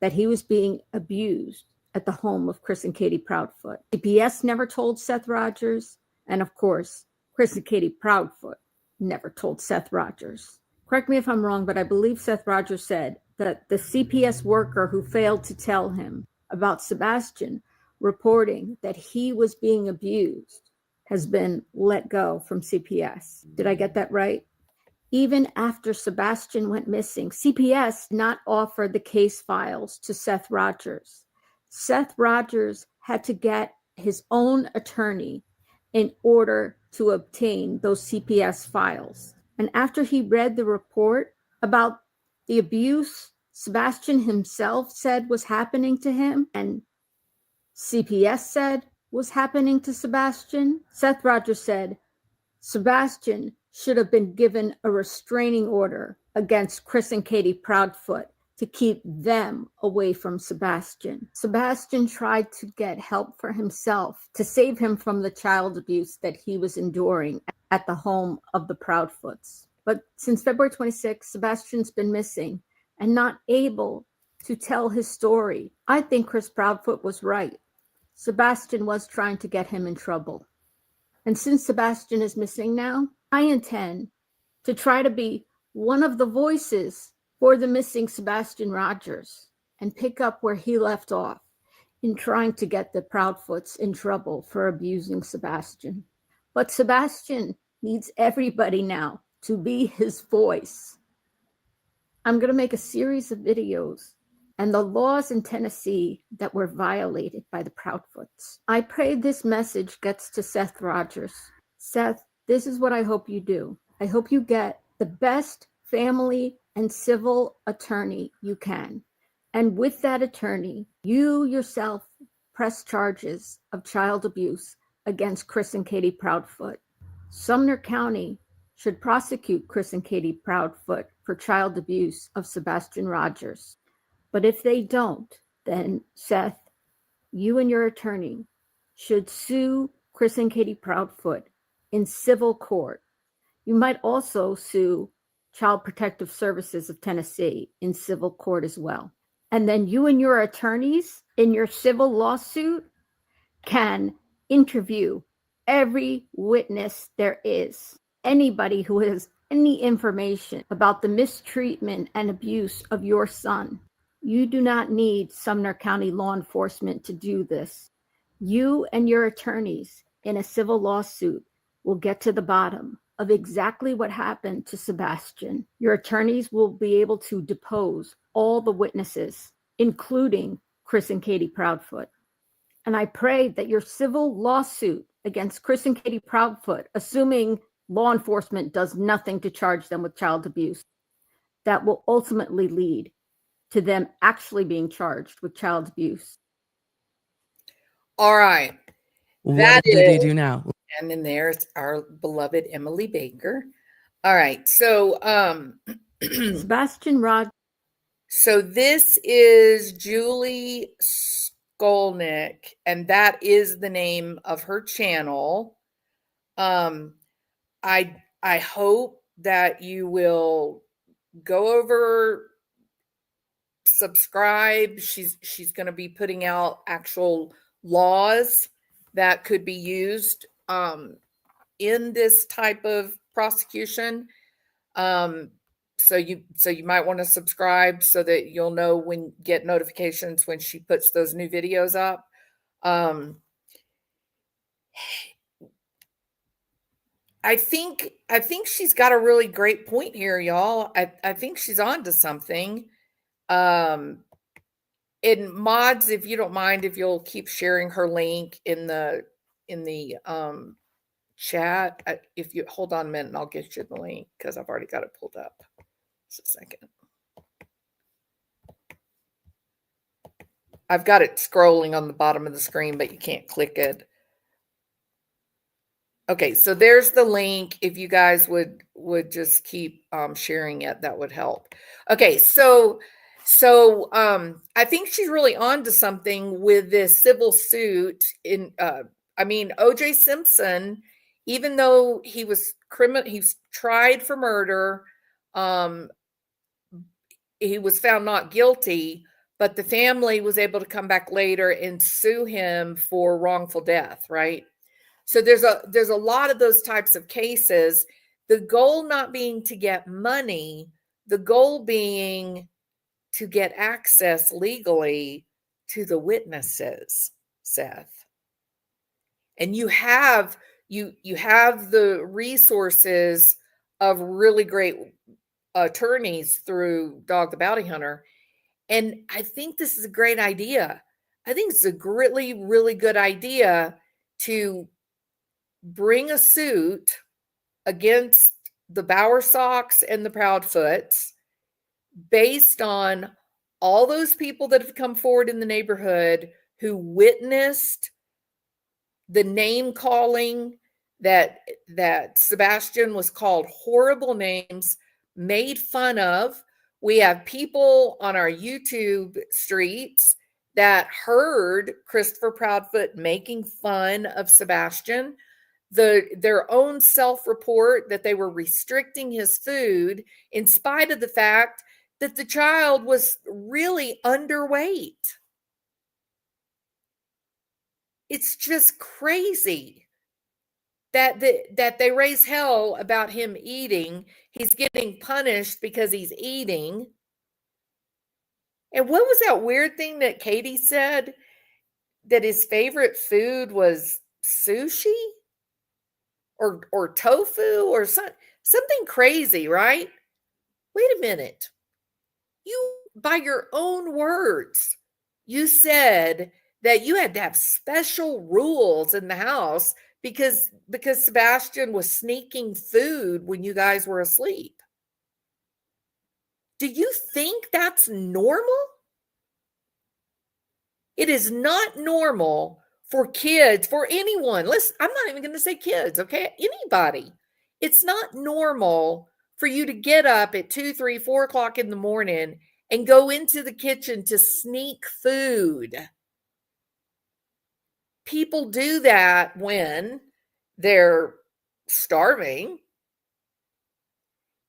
that he was being abused at the home of Chris and Katie Proudfoot. CPS never told Seth Rogers, and of course, Chris and Katie Proudfoot never told Seth Rogers. Correct me if I'm wrong, but I believe Seth Rogers said that the CPS worker who failed to tell him about Sebastian reporting that he was being abused has been let go from CPS. Did I get that right? Even after Sebastian went missing, CPS did not offer the case files to Seth Rogers. Seth Rogers had to get his own attorney in order to obtain those CPS files. And after he read the report about the abuse Sebastian himself said was happening to him, and CPS said was happening to Sebastian, Seth Rogers said, Sebastian should have been given a restraining order against Chris and Katie Proudfoot to keep them away from Sebastian. Sebastian tried to get help for himself to save him from the child abuse that he was enduring at the home of the Proudfoots. But since February 26, Sebastian's been missing and not able to tell his story. I think Chris Proudfoot was right. Sebastian was trying to get him in trouble. And since Sebastian is missing now, I intend to try to be one of the voices for the missing Sebastian Rogers and pick up where he left off in trying to get the Proudfoots in trouble for abusing Sebastian. But Sebastian needs everybody now to be his voice. I'm going to make a series of videos and the laws in Tennessee that were violated by the Proudfoots. I pray this message gets to Seth Rogers. Seth, this is what I hope you do. I hope you get the best family and civil attorney you can. And with that attorney, you yourself press charges of child abuse against Chris and Katie Proudfoot. Sumner County should prosecute Chris and Katie Proudfoot for child abuse of Sebastian Rogers. But if they don't, then Seth, you and your attorney should sue Chris and Katie Proudfoot in civil court. You might also sue Child Protective Services of Tennessee in civil court as well. And then you and your attorneys in your civil lawsuit can interview every witness there is, anybody who has any information about the mistreatment and abuse of your son. You do not need Sumner County law enforcement to do this. You and your attorneys in a civil lawsuit will get to the bottom of exactly what happened to Sebastian. Your attorneys will be able to depose all the witnesses, including Chris and Katie Proudfoot. And I pray that your civil lawsuit against Chris and Katie Proudfoot, assuming law enforcement does nothing to charge them with child abuse, that will ultimately lead to them actually being charged with child abuse. All right. What did they do now? And then there's our beloved Emily Baker. All right. So Sebastian Rogers. So this is Julie Skolnick, and that is the name of her channel. I hope that you will go over, subscribe. She's going to be putting out actual laws that could be used in this type of prosecution. So you might want to subscribe so that you'll know get notifications when she puts those new videos up. I think she's got a really great point here, y'all. I think she's on to something. In mods, if you don't mind, if you'll keep sharing her link in the chat. If you hold on a minute, and I'll get you the link because I've already got it pulled up. Just a second. I've got it scrolling on the bottom of the screen, but you can't click it. Okay, so there's the link. If you guys would just keep sharing it, that would help. Okay, so I think she's really on to something with this civil suit. O.J. Simpson, even though he was he's tried for murder, he was found not guilty, but the family was able to come back later and sue him for wrongful death, right? So there's a lot of those types of cases. The goal not being to get money, the goal being to get access legally to the witnesses. Seth. And you have the resources of really great attorneys through Dog the Bounty Hunter. And I think this is a great idea. I think it's a really, really good idea to bring a suit against the Bowersox and the Proudfoots based on all those people that have come forward in the neighborhood who witnessed the name calling, that Sebastian was called horrible names, made fun of. We have people on our YouTube streets that heard Christopher Proudfoot making fun of Sebastian. Their own self-report that they were restricting his food in spite of the fact that the child was really underweight. It's just crazy that they raise hell about him eating. He's getting punished because he's eating. And what was that weird thing that Katie said? That his favorite food was sushi or tofu or something crazy, right? Wait a minute. You, by your own words, you said that you had to have special rules in the house because Sebastian was sneaking food when you guys were asleep. Do you think that's normal? It is not normal for kids, for anyone. Listen, I'm not even going to say kids, okay? Anybody. It's not normal for you to get up at 2, 3, 4 o'clock in the morning and go into the kitchen to sneak food. People do that when they're starving.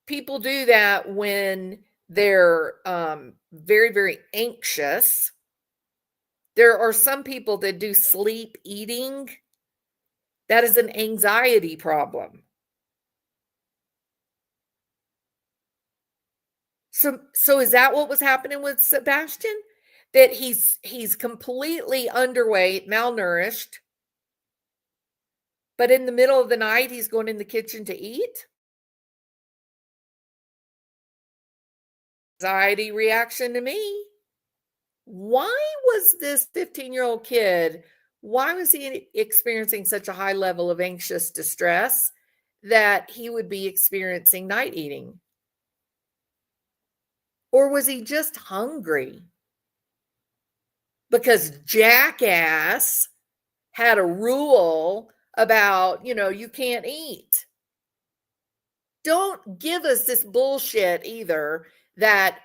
People do that when they're very, very anxious. There are some people that do sleep eating. That is an anxiety problem. So is that what was happening with Sebastian? That he's completely underweight, malnourished, but in the middle of the night, he's going in the kitchen to eat? Anxiety reaction to me. Why was this 15-year-old kid, why was he experiencing such a high level of anxious distress that he would be experiencing night eating? Or was he just hungry? Because Jackass had a rule about, you can't eat. Don't give us this bullshit either that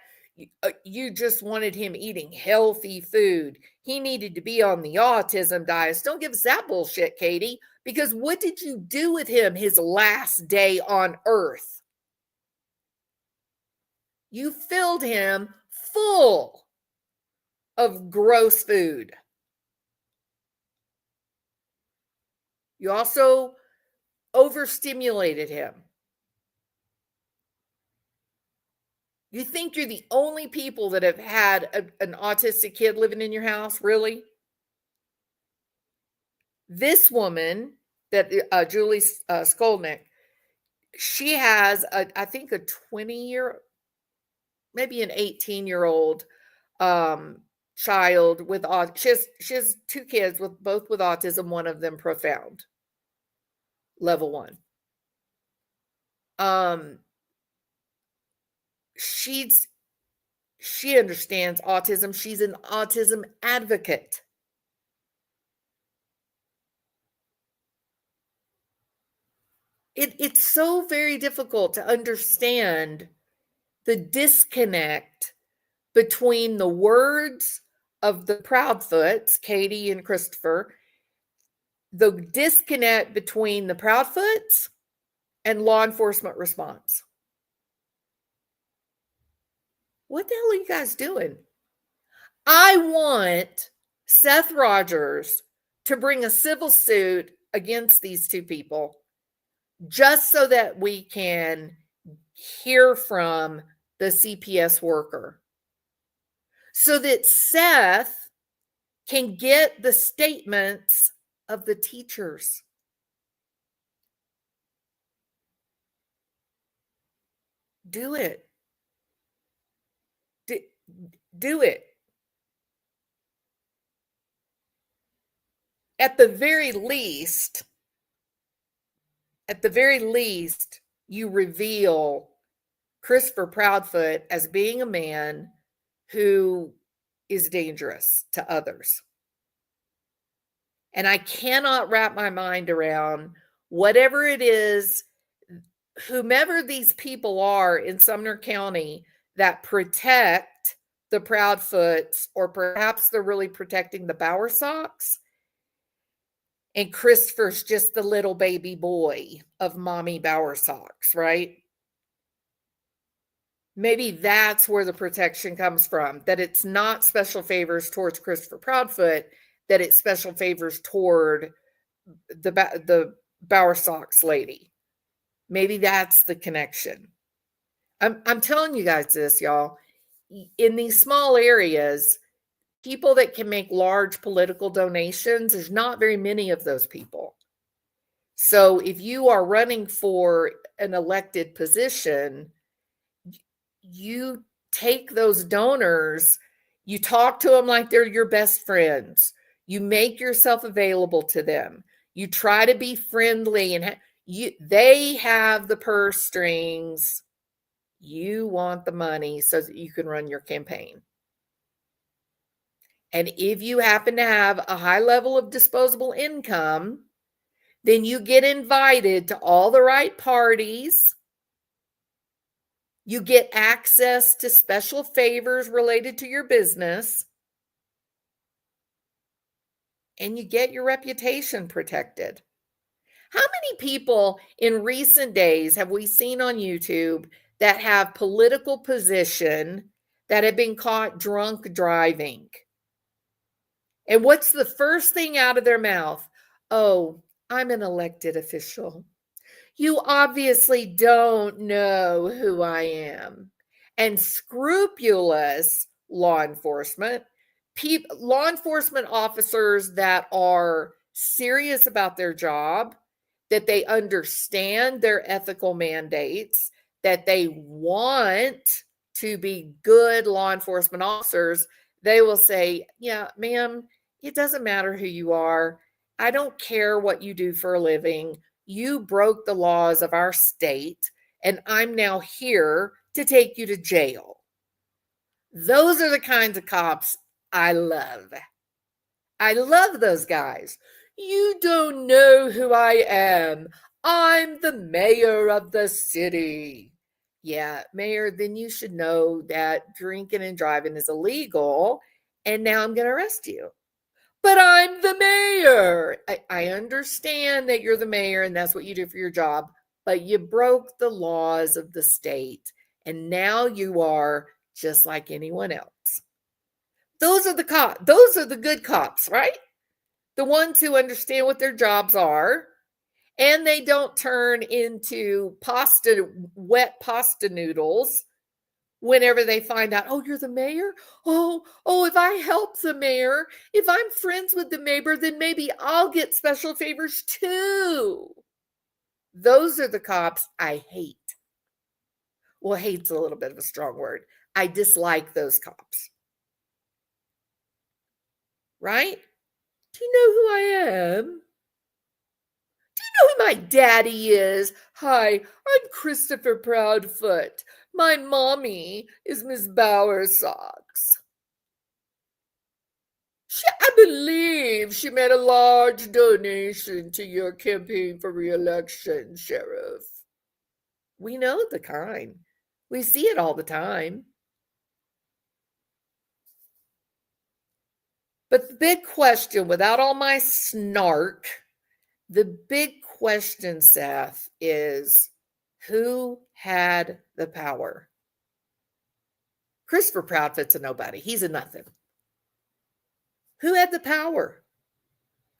you just wanted him eating healthy food. He needed to be on the autism diet. Don't give us that bullshit, Katie, because what did you do with him his last day on earth? You filled him full of gross food. You also overstimulated him. You think you're the only people that have had an autistic kid living in your house? Really? This woman, that Julie Skolnick, she has, I think, a 20-year, maybe an 18-year-old child with autism. She has 2 kids both with autism, one of them profound, level 1. She understands autism. She's an autism advocate. It's so very difficult to understand the disconnect between the words of the Proudfoots, Katie and Christopher, the disconnect between the Proudfoots and law enforcement response. What the hell are you guys doing? I want Seth Rogers to bring a civil suit against these 2 people just so that we can hear from the CPS worker. So that Seth can get the statements of the teachers. Do it. Do it. At the very least, you reveal Christopher Proudfoot as being a man who is dangerous to others. And I cannot wrap my mind around whatever it is, whomever these people are in Sumner County that protect the Proudfoots, or perhaps they're really protecting the Bowersox. And Christopher's just the little baby boy of Mommy Bowersox, right? Maybe that's where the protection comes from, that it's not special favors towards Christopher Proudfoot, that it's special favors toward the Bowersox lady. Maybe that's the connection. I'm telling you guys this, y'all. In these small areas, people that can make large political donations, there's not very many of those people. So if you are running for an elected position, you take those donors, you talk to them like they're your best friends. You make yourself available to them. You try to be friendly, and they have the purse strings. You want the money so that you can run your campaign. And if you happen to have a high level of disposable income, then you get invited to all the right parties. You get access to special favors related to your business. And you get your reputation protected. How many people in recent days have we seen on YouTube that have political position that have been caught drunk driving? And what's the first thing out of their mouth? Oh, I'm an elected official. You obviously don't know who I am. And scrupulous law enforcement officers that are serious about their job, that they understand their ethical mandates, that they want to be good law enforcement officers, they will say, yeah, ma'am, it doesn't matter who you are. I don't care what you do for a living. You broke the laws of our state, and I'm now here to take you to jail. Those are the kinds of cops I love. I love those guys. You don't know who I am. I'm the mayor of the city. Yeah, mayor, then you should know that drinking and driving is illegal, and now I'm going to arrest you. But I'm the mayor. I understand that you're the mayor and that's what you do for your job, but you broke the laws of the state, and now you are just like anyone else. Those are the cops. Those are the good cops, right? The ones who understand what their jobs are, and they don't turn into wet pasta noodles whenever they find out, oh, you're the mayor? Oh, if I help the mayor, if I'm friends with the mayor, then maybe I'll get special favors too. Those are the cops I hate. Well, hate's a little bit of a strong word. I dislike those cops. Right? Do you know who I am? Do you know who my daddy is? Hi, I'm Christopher Proudfoot. My mommy is Miss Bowersox. I believe she made a large donation to your campaign for re-election, Sheriff. We know the kind. We see it all the time. But the big question, without all my snark, the big question, Seth, is who had the power? Christopher Proudfoot's a nobody. He's a nothing. Who had the power?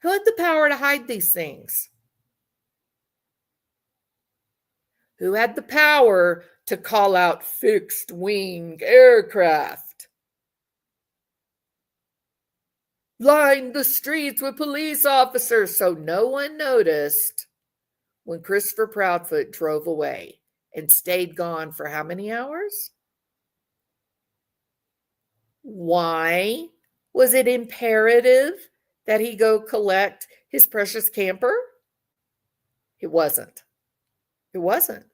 Who had the power to hide these things? Who had the power to call out fixed-wing aircraft? lined the streets with police officers. So no one noticed when Christopher Proudfoot drove away and stayed gone for how many hours? Why was it imperative that he go collect his precious camper? It wasn't. It wasn't.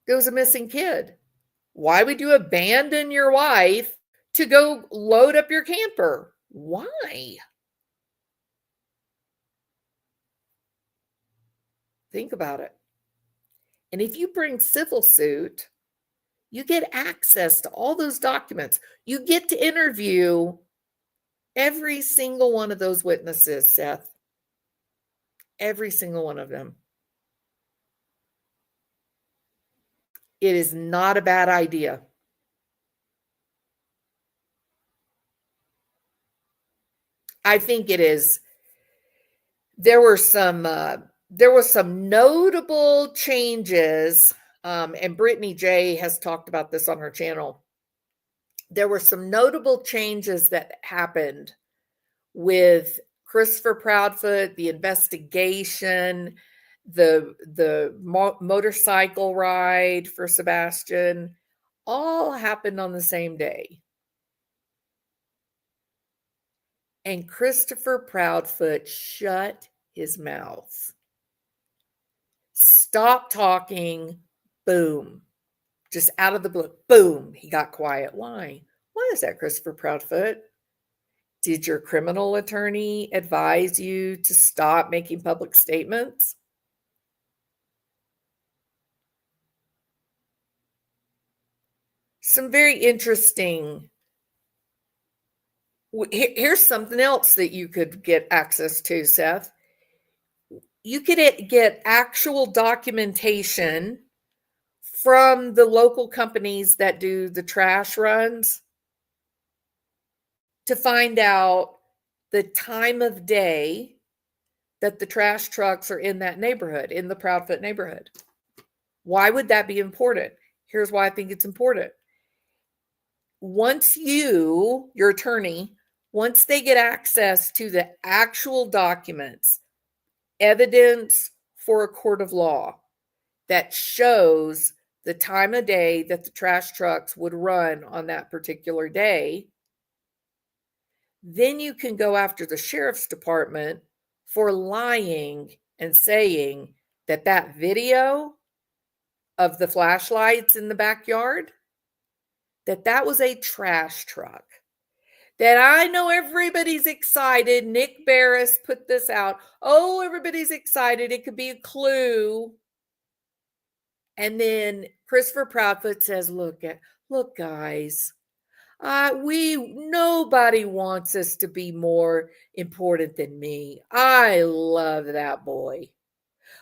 There was a missing kid. Why would you abandon your wife to go load up your camper? Why? Think about it. And if you bring civil suit, you get access to all those documents. You get to interview every single one of those witnesses, Seth. Every single one of them. It is not a bad idea. I think it is. There were some notable changes, and Brittany J has talked about this on her channel. There were some notable changes that happened with Christopher Proudfoot, the investigation, the motorcycle ride for Sebastian, all happened on the same day. And Christopher Proudfoot shut his mouth. Stop talking, boom. Just out of the blue, boom, he got quiet. Why? Why is that, Christopher Proudfoot? Did your criminal attorney advise you to stop making public statements? Some very interesting. Here's something else that you could get access to, Seth. You could get actual documentation from the local companies that do the trash runs to find out the time of day that the trash trucks are in that neighborhood, in the Proudfoot neighborhood. Why would that be important? Here's why I think it's important. Once your attorney, once they get access to the actual documents, evidence for a court of law that shows the time of day that the trash trucks would run on that particular day, then you can go after the sheriff's department for lying and saying that that video of the flashlights in the backyard, that was a trash truck. That I know everybody's excited. Nick Barris put this out. Oh, everybody's excited. It could be a clue. And then Christopher Proudfoot says, look guys, nobody wants us to be more important than me. I love that boy.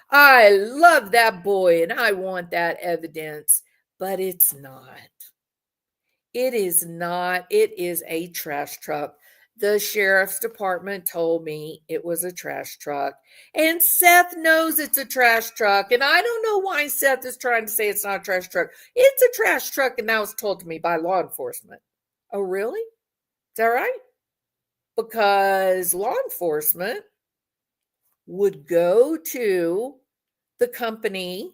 I love that boy, and I want that evidence, but it's not. It is not. It is a trash truck. The sheriff's department told me it was a trash truck. And Seth knows it's a trash truck. And I don't know why Seth is trying to say it's not a trash truck. It's a trash truck, and that was told to me by law enforcement. Oh, really? Is that right? Because law enforcement would go to the company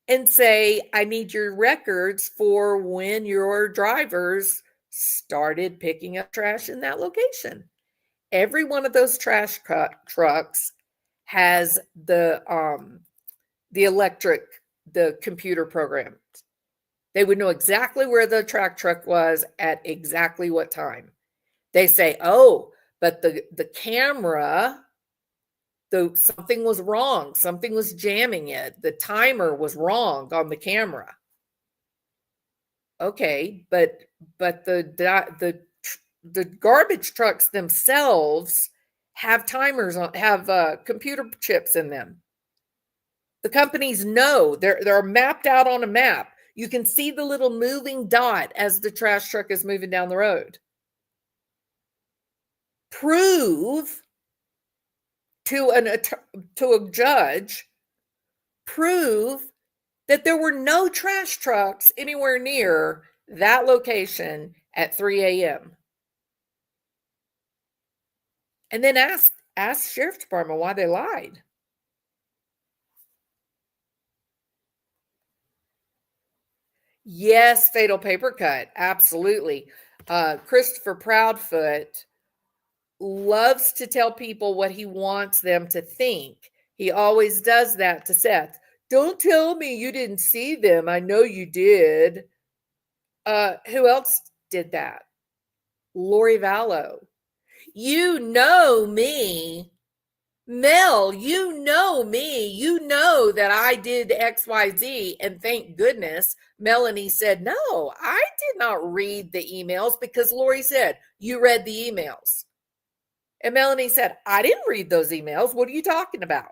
and say, I need your records for when your drivers started picking up trash in that location. Every one of those trash trucks has the computer program. They would know exactly where the trash truck was at exactly what time. They say, oh, but the camera, something was wrong. Something was jamming it. The timer was wrong on the camera. Okay, but the garbage trucks themselves have timers on, have computer chips in them. The companies know they're mapped out on a map. You can see the little moving dot as the trash truck is moving down the road. Prove to a judge, prove that there were no trash trucks anywhere near that location at 3 a.m. And then ask Sheriff's Department why they lied. Yes, fatal paper cut. Absolutely. Christopher Proudfoot loves to tell people what he wants them to think. He always does that to Seth. Don't tell me you didn't see them. I know you did. Who else did that? Lori Vallow. You know me. Mel, you know me. You know that I did XYZ. And thank goodness Melanie said, no, I did not read the emails, because Lori said, you read the emails. And Melanie said, I didn't read those emails. What are you talking about?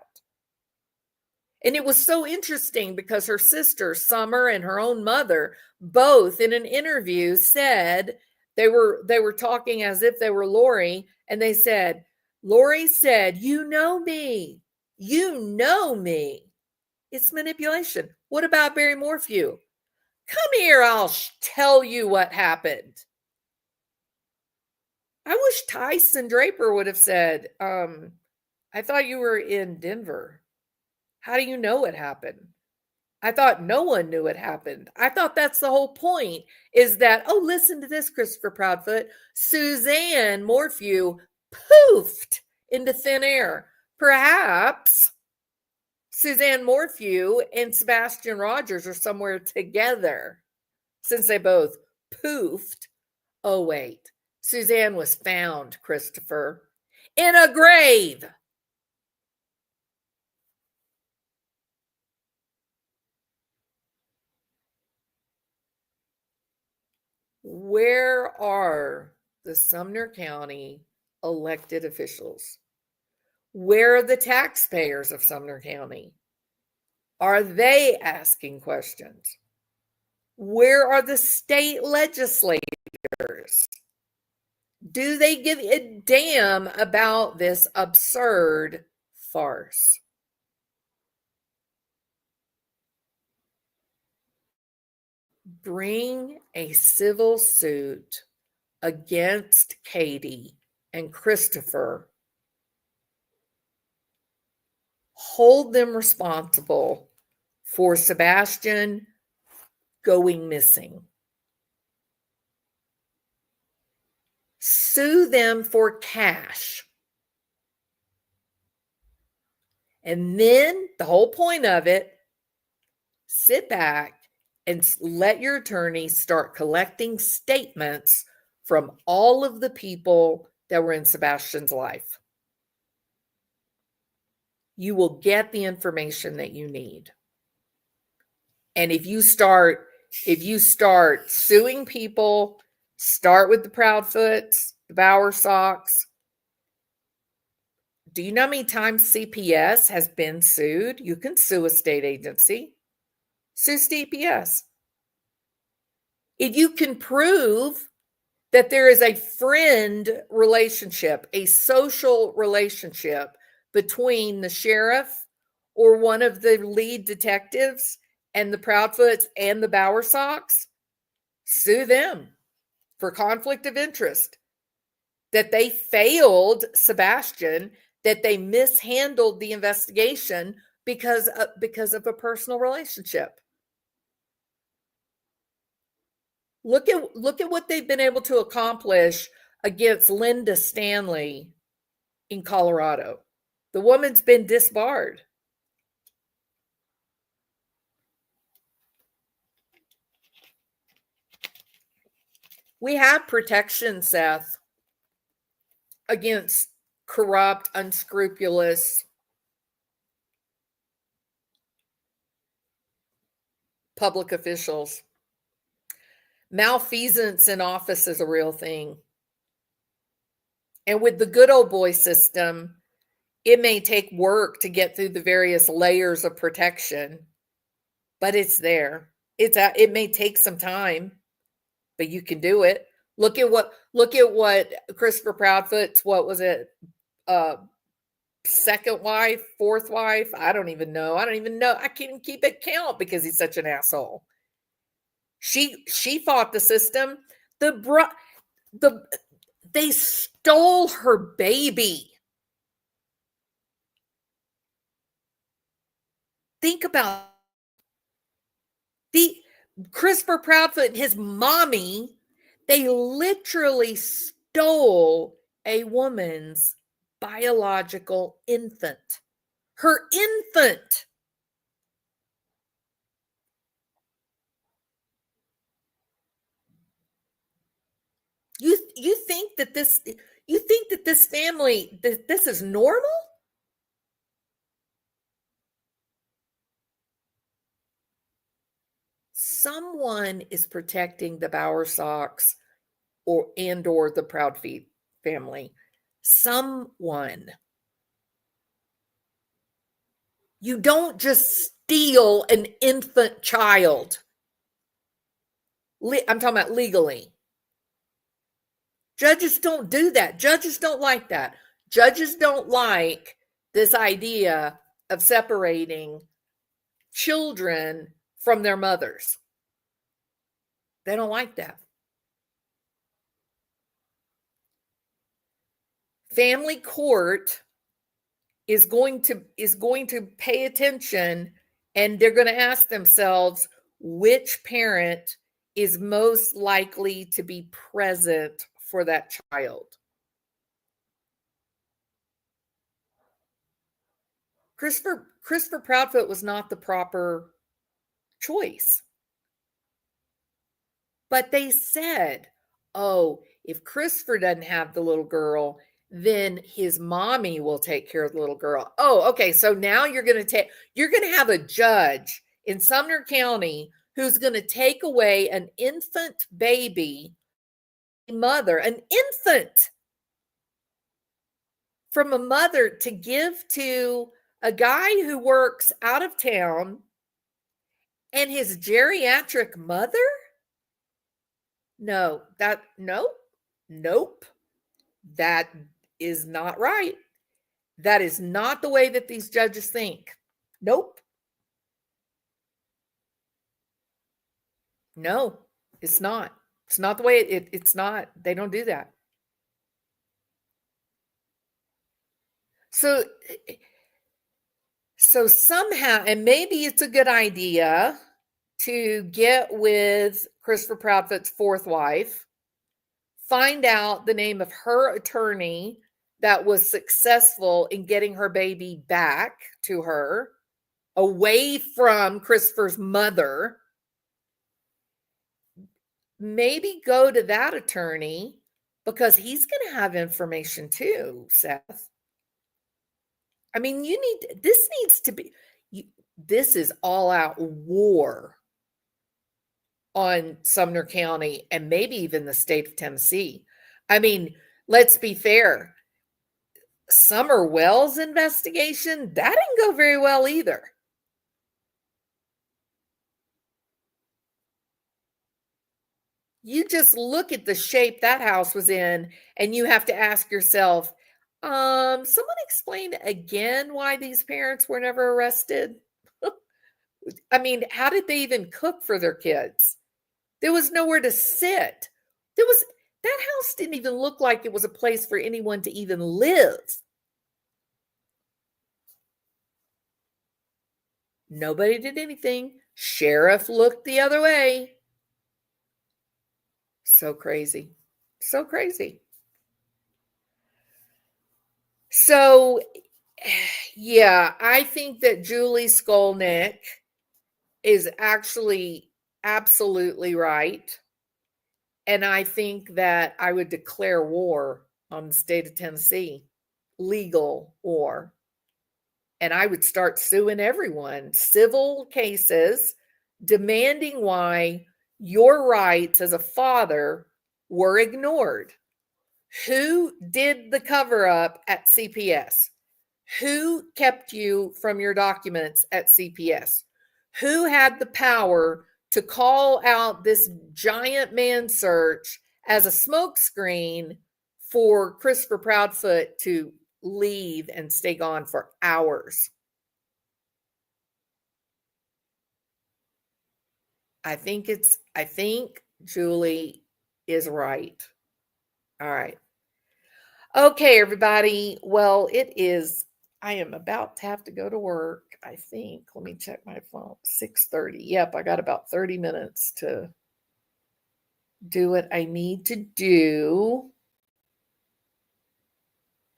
And it was so interesting because her sister, Summer, and her own mother, both in an interview said they were talking as if they were Lori. And they said, Lori said, you know me. You know me. It's manipulation. What about Barry Morphew? Come here, I'll tell you what happened. I wish Tyson Draper would have said, I thought you were in Denver. How do you know it happened? I thought no one knew it happened. I thought that's the whole point, is that, oh, listen to this, Christopher Proudfoot. Suzanne Morphew poofed into thin air. Perhaps Suzanne Morphew and Sebastian Rogers are somewhere together, since they both poofed. Oh, wait. Suzanne was found, Christopher, in a grave. Where are the Sumner County elected officials? Where are the taxpayers of Sumner County? Are they asking questions? Where are the state legislators? Do they give a damn about this absurd farce? Bring a civil suit against Katie and Christopher. Hold them responsible for Sebastian going missing. Sue them for cash. And then the whole point of it, sit back and let your attorney start collecting statements from all of the people that were in Sebastian's life. You will get the information that you need. And if you start suing people, start with the Proudfoots, the Bowersocks. Do you know how many times CPS has been sued? You can sue a state agency. Sue CPS. If you can prove that there is a friend relationship, a social relationship between the sheriff or one of the lead detectives and the Proudfoots and the Bowersocks, sue them for conflict of interest, that they failed Sebastian, that they mishandled the investigation because of a personal relationship. Look at what they've been able to accomplish against Linda Stanley in Colorado. The woman's been disbarred. We have protection, Seth, against corrupt, unscrupulous public officials. Malfeasance in office is a real thing. And with the good old boy system, it may take work to get through the various layers of protection, but it's there. It may take some time, but you can do it. Look at what Christopher Proudfoot's, what was it? Second wife, fourth wife. I don't even know. I can't even keep it count because he's such an asshole. She fought the system. They stole her baby. think about the Christopher Proudfoot and his mommy. They literally stole a woman's biological infant. Her infant. You think that this family, this is normal? Someone is protecting the Bowersox or the Proudfeet family. Someone. You don't just steal an infant child. I'm talking about legally. Judges don't do that. Judges don't like that. Judges don't like this idea of separating children from their mothers. They don't like that. Family court is going to pay attention, and they're going to ask themselves which parent is most likely to be present for that child. Christopher Proudfoot was not the proper choice. But they said, oh, if Christopher doesn't have the little girl, then his mommy will take care of the little girl. Oh, okay. So now you're going to have a judge in Sumner County who's going to take away an infant baby mother, an infant, from a mother to give to a guy who works out of town and his geriatric mother? Nope. That is not right. That is not the way that these judges think. Nope. No, it's not. It's not the way it's not. They don't do that. So somehow, and maybe it's a good idea to get with Christopher Proudfoot's fourth wife, find out the name of her attorney that was successful in getting her baby back to her, away from Christopher's mother. Maybe go to that attorney, because he's going to have information too, Seth. I mean, this is all out war on Sumner County and maybe even the state of Tennessee. I mean, let's be fair. Summer Wells investigation, that didn't go very well either. You just look at the shape that house was in, and you have to ask yourself, someone explain again why these parents were never arrested? I mean, how did they even cook for their kids? There was nowhere to sit. That house didn't even look like it was a place for anyone to even live. Nobody did anything. Sheriff looked the other way. So crazy. So crazy. So, yeah, I think that Julie Skolnick is actually absolutely right. And I think that I would declare war on the state of Tennessee, legal war. And I would start suing everyone, civil cases, demanding why your rights as a father were ignored. Who did the cover up at CPS? Who kept you from your documents at CPS? Who had the power to call out this giant man search as a smokescreen for Christopher Proudfoot to leave and stay gone for hours? I think Julie is right. All right. Okay, everybody. Well, it is I am about to have to go to work, I think. Let me check my phone. 6:30. Yep, I got about 30 minutes to do what I need to do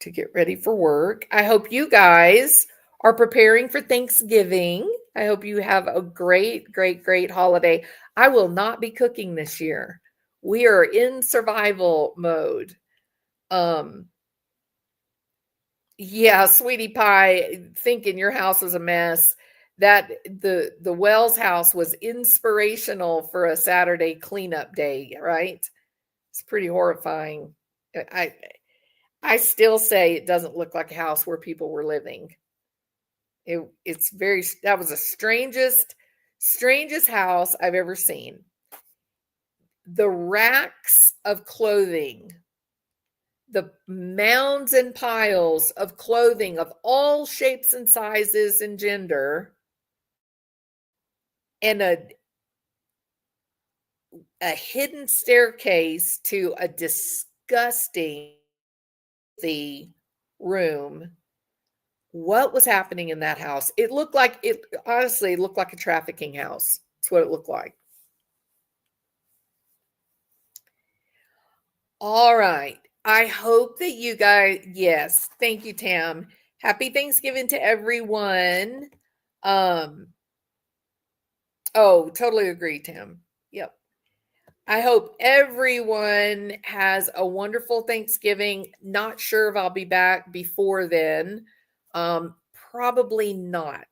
to get ready for work. I hope you guys are preparing for Thanksgiving. I hope you have a great, great, great holiday. I will not be cooking this year. We are in survival mode. Yeah, sweetie pie, thinking your house was a mess. That the Wells house was inspirational for a Saturday cleanup day, right? It's pretty horrifying. I still say it doesn't look like a house where people were living. It's very, that was the strangest house I've ever seen. The racks of clothing, the mounds and piles of clothing of all shapes and sizes and gender, and a hidden staircase to a disgusting room. What was happening in that house? It looked like, it honestly looked like a trafficking house. That's what it looked like. All right. I hope that you guys, yes, thank you, Tam. Happy Thanksgiving to everyone. Oh, totally agree, Tam. Yep. I hope everyone has a wonderful Thanksgiving. Not sure if I'll be back before then. Probably not.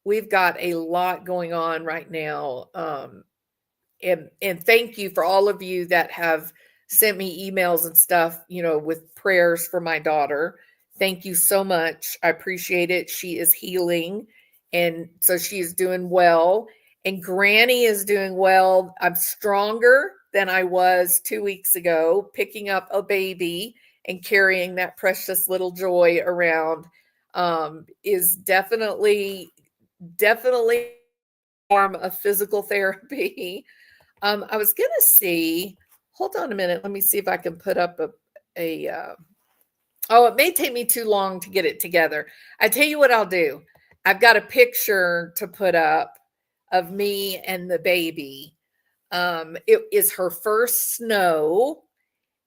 We've got a lot going on right now. And thank you for all of you that have sent me emails and stuff, with prayers for my daughter. Thank you so much. I appreciate it. She is healing. And so she is doing well. And Granny is doing well. I'm stronger than I was 2 weeks ago, picking up a baby and carrying that precious little joy around, is definitely a form of physical therapy. I was going to see, hold on a minute. Let me see if I can put up it may take me too long to get it together. I tell you what I'll do. I've got a picture to put up of me and the baby. It is her first snow.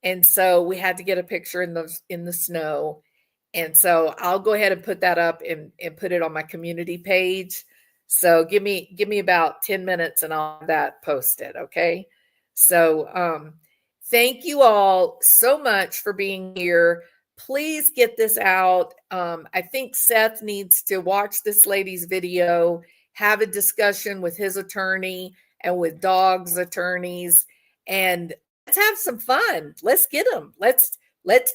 And so we had to get a picture in the snow. And so I'll go ahead and put that up and put it on my community page. So give me about 10 minutes and I'll have that posted. Okay. So, thank you all so much for being here. Please get this out. I think Seth needs to watch this lady's video, have a discussion with his attorney and with Dog's attorneys, and let's have some fun. Let's get them. Let's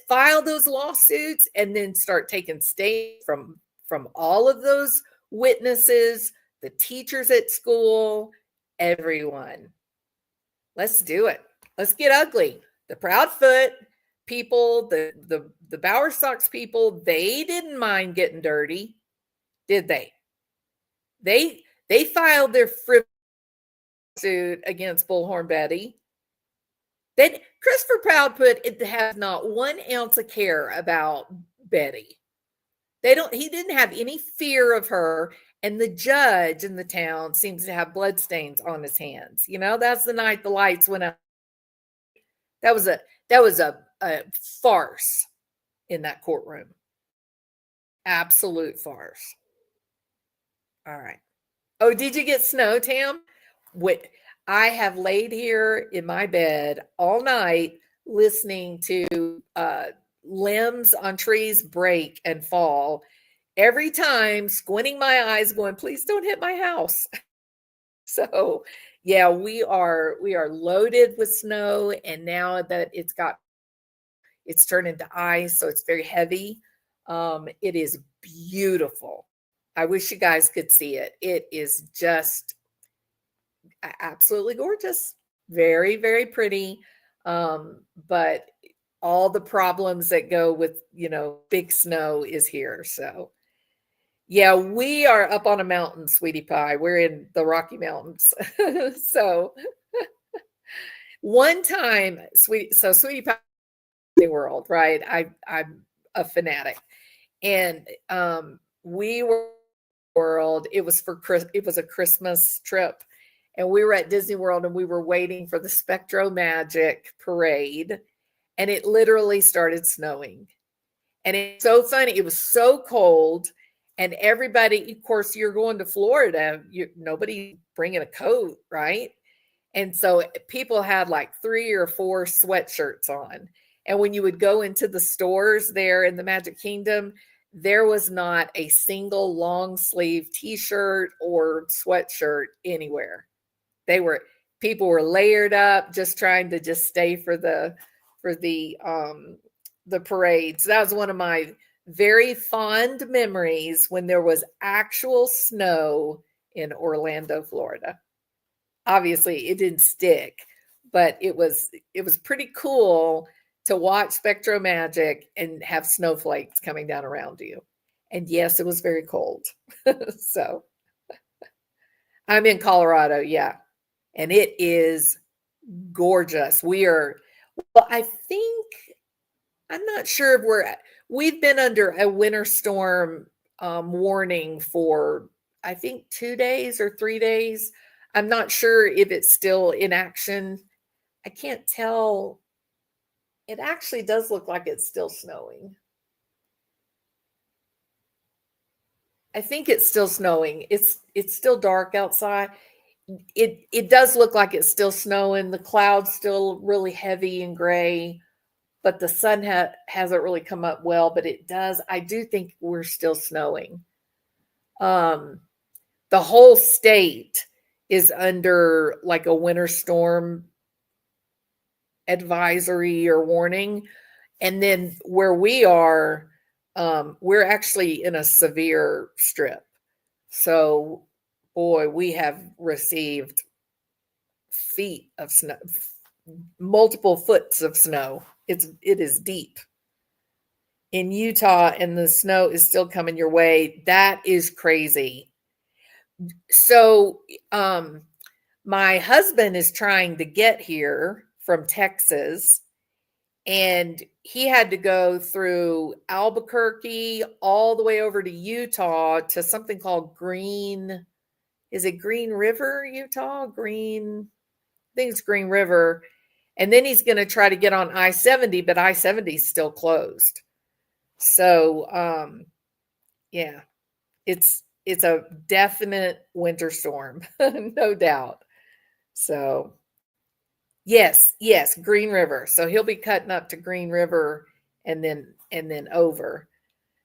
file those lawsuits and then start taking statements from all of those witnesses, the teachers at school, everyone. Let's do it. Let's get ugly. The Proudfoot people, the Bowerstocks people, they didn't mind getting dirty, did they? They filed their frivolous suit against Bullhorn Betty. Then Christopher Proudfoot has not 1 ounce of care about Betty. He didn't have any fear of her. And the judge in the town seems to have bloodstains on his hands. That's the night the lights went out. That was a farce in that courtroom. Absolute farce. All right. Oh, did you get snow, Tam? I have laid here in my bed all night listening to limbs on trees break and fall. Every time squinting my eyes going, please don't hit my house. So yeah, we are loaded with snow, and now that it's turned into ice, so it's very heavy. It is beautiful. I wish you guys could see it. It is just absolutely gorgeous. Very, very pretty. But all the problems that go with, big snow is here. So yeah, we are up on a mountain, sweetie pie. We're in the Rocky Mountains. So one time, sweetie pie world, right? I'm a fanatic. And we were World. It was a Christmas trip, and we were at Disney World, and we were waiting for the Spectro Magic parade, and it literally started snowing. And it's so funny. It was so cold, and everybody, of course, you're going to Florida. Nobody bringing a coat, right? And so people had like 3 or 4 sweatshirts on. And when you would go into the stores there in the Magic Kingdom, there was not a single long sleeve t-shirt or sweatshirt anywhere. People were layered up, just trying to just stay for the parade. So that was one of my very fond memories, when there was actual snow in Orlando, Florida. Obviously it didn't stick, but it was pretty cool to watch Spectro Magic and have snowflakes coming down around you. And yes, it was very cold. So I'm in Colorado, yeah. And it is gorgeous. I think, I'm not sure if we've been under a winter storm warning for, I think, 2 days or 3 days. I'm not sure if it's still in action. I can't tell. It actually does look like it's still snowing. I think it's still snowing. It's still dark outside. It does look like it's still snowing. The clouds still really heavy and gray, but the sun hasn't really come up well, but it does. I do think we're still snowing. The whole state is under like a winter storm advisory or warning. And then where we are, we're actually in a severe strip. So, boy, we have received feet of snow, multiple foots of snow. It is deep in Utah, and the snow is still coming your way. That is crazy. So, my husband is trying to get here from Texas, and he had to go through Albuquerque all the way over to Utah to something called is it Green River, Utah? I think it's Green River. And then he's going to try to get on I-70, but I-70 is still closed. So, yeah, it's a definite winter storm, no doubt. So, yes, Green River. So he'll be cutting up to Green River and then over.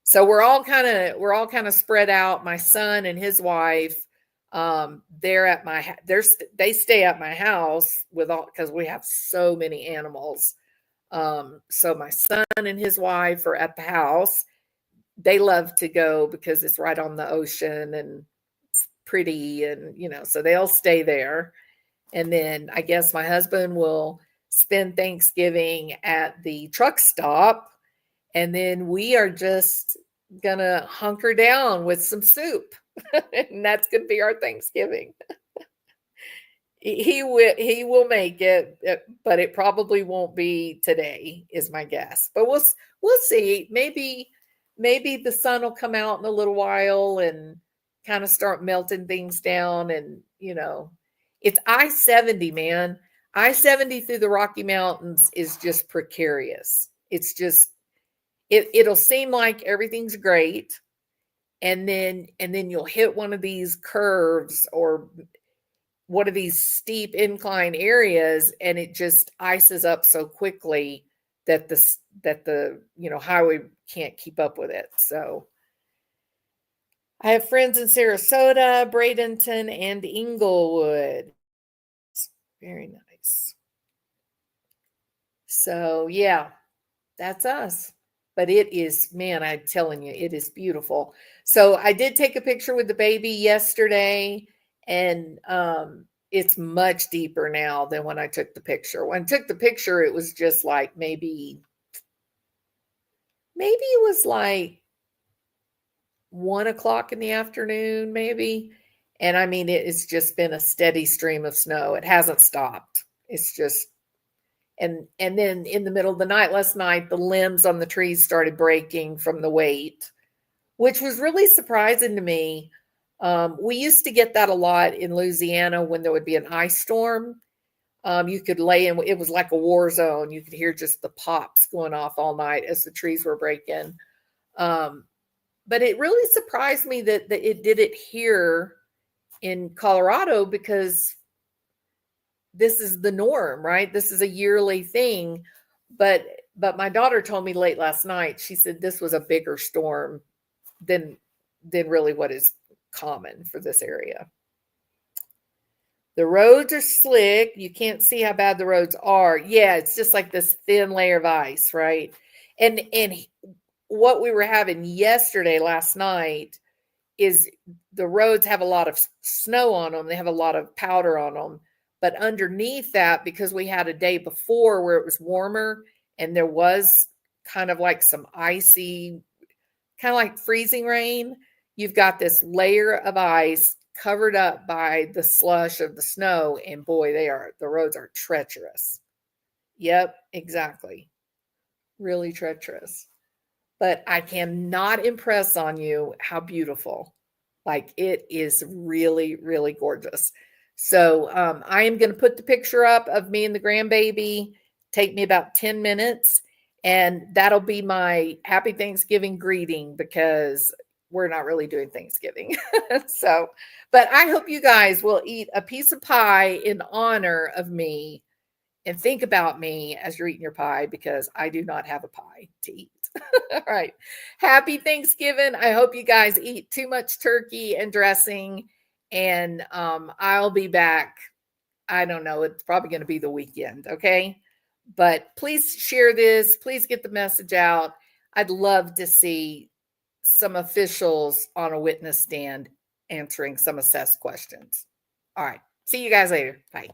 So we're all kind of spread out. My son and his wife, they stay at my house because we have so many animals. So my son and his wife are at the house. They love to go because it's right on the ocean and it's pretty, and so they'll stay there. And then I guess my husband will spend Thanksgiving at the truck stop, and then we are just gonna hunker down with some soup. And that's gonna be our Thanksgiving. He will make it, but it probably won't be today, is my guess. But we'll see. Maybe the sun will come out in a little while and kind of start melting things down. And it's I-70, man. I-70 through the Rocky Mountains is just precarious. It's just it'll seem like everything's great, and then you'll hit one of these curves or one of these steep incline areas, and it just ices up so quickly that the highway can't keep up with it. So I have friends in Sarasota, Bradenton, and Inglewood. Very nice. So yeah, that's us. But it is, man, I'm telling you, it is beautiful. So I did take a picture with the baby yesterday, and it's much deeper now than when I took the picture. When I took the picture, it was just like maybe it was like 1:00 in the afternoon, maybe. And I mean, it's just been a steady stream of snow. It hasn't stopped. It's just, and then in the middle of the night last night, the limbs on the trees started breaking from the weight. which was really surprising to me. We used to get that a lot in Louisiana when there would be an ice storm. You could lay in, it was like a war zone. You could hear just the pops going off all night as the trees were breaking. But it really surprised me that it did it here in Colorado, because this is the norm, right? This is a yearly thing. But my daughter told me late last night, she said this was a bigger storm than really what is common for this area. The roads are slick. You can't see how bad the roads are. Yeah, it's just like this thin layer of ice, right? And what we were having last night, is the roads have a lot of snow on them. They have a lot of powder on them. But underneath that, because we had a day before where it was warmer and there was kind of like some icy, kind of like freezing rain, you've got this layer of ice covered up by the slush of the snow. And boy, the roads are treacherous. Yep, exactly. Really treacherous. But I cannot impress on you how beautiful. Like, it is really, really gorgeous. So I am going to put the picture up of me and the grandbaby. Take me about 10 minutes. And that'll be my happy Thanksgiving greeting, because we're not really doing Thanksgiving. So, but I hope you guys will eat a piece of pie in honor of me, and think about me as you're eating your pie, because I do not have a pie to eat. All right. Happy Thanksgiving. I hope you guys eat too much turkey and dressing. And I'll be back. I don't know. It's probably going to be the weekend. Okay. But please share this. Please get the message out. I'd love to see some officials on a witness stand answering some assessed questions. All right. See you guys later. Bye.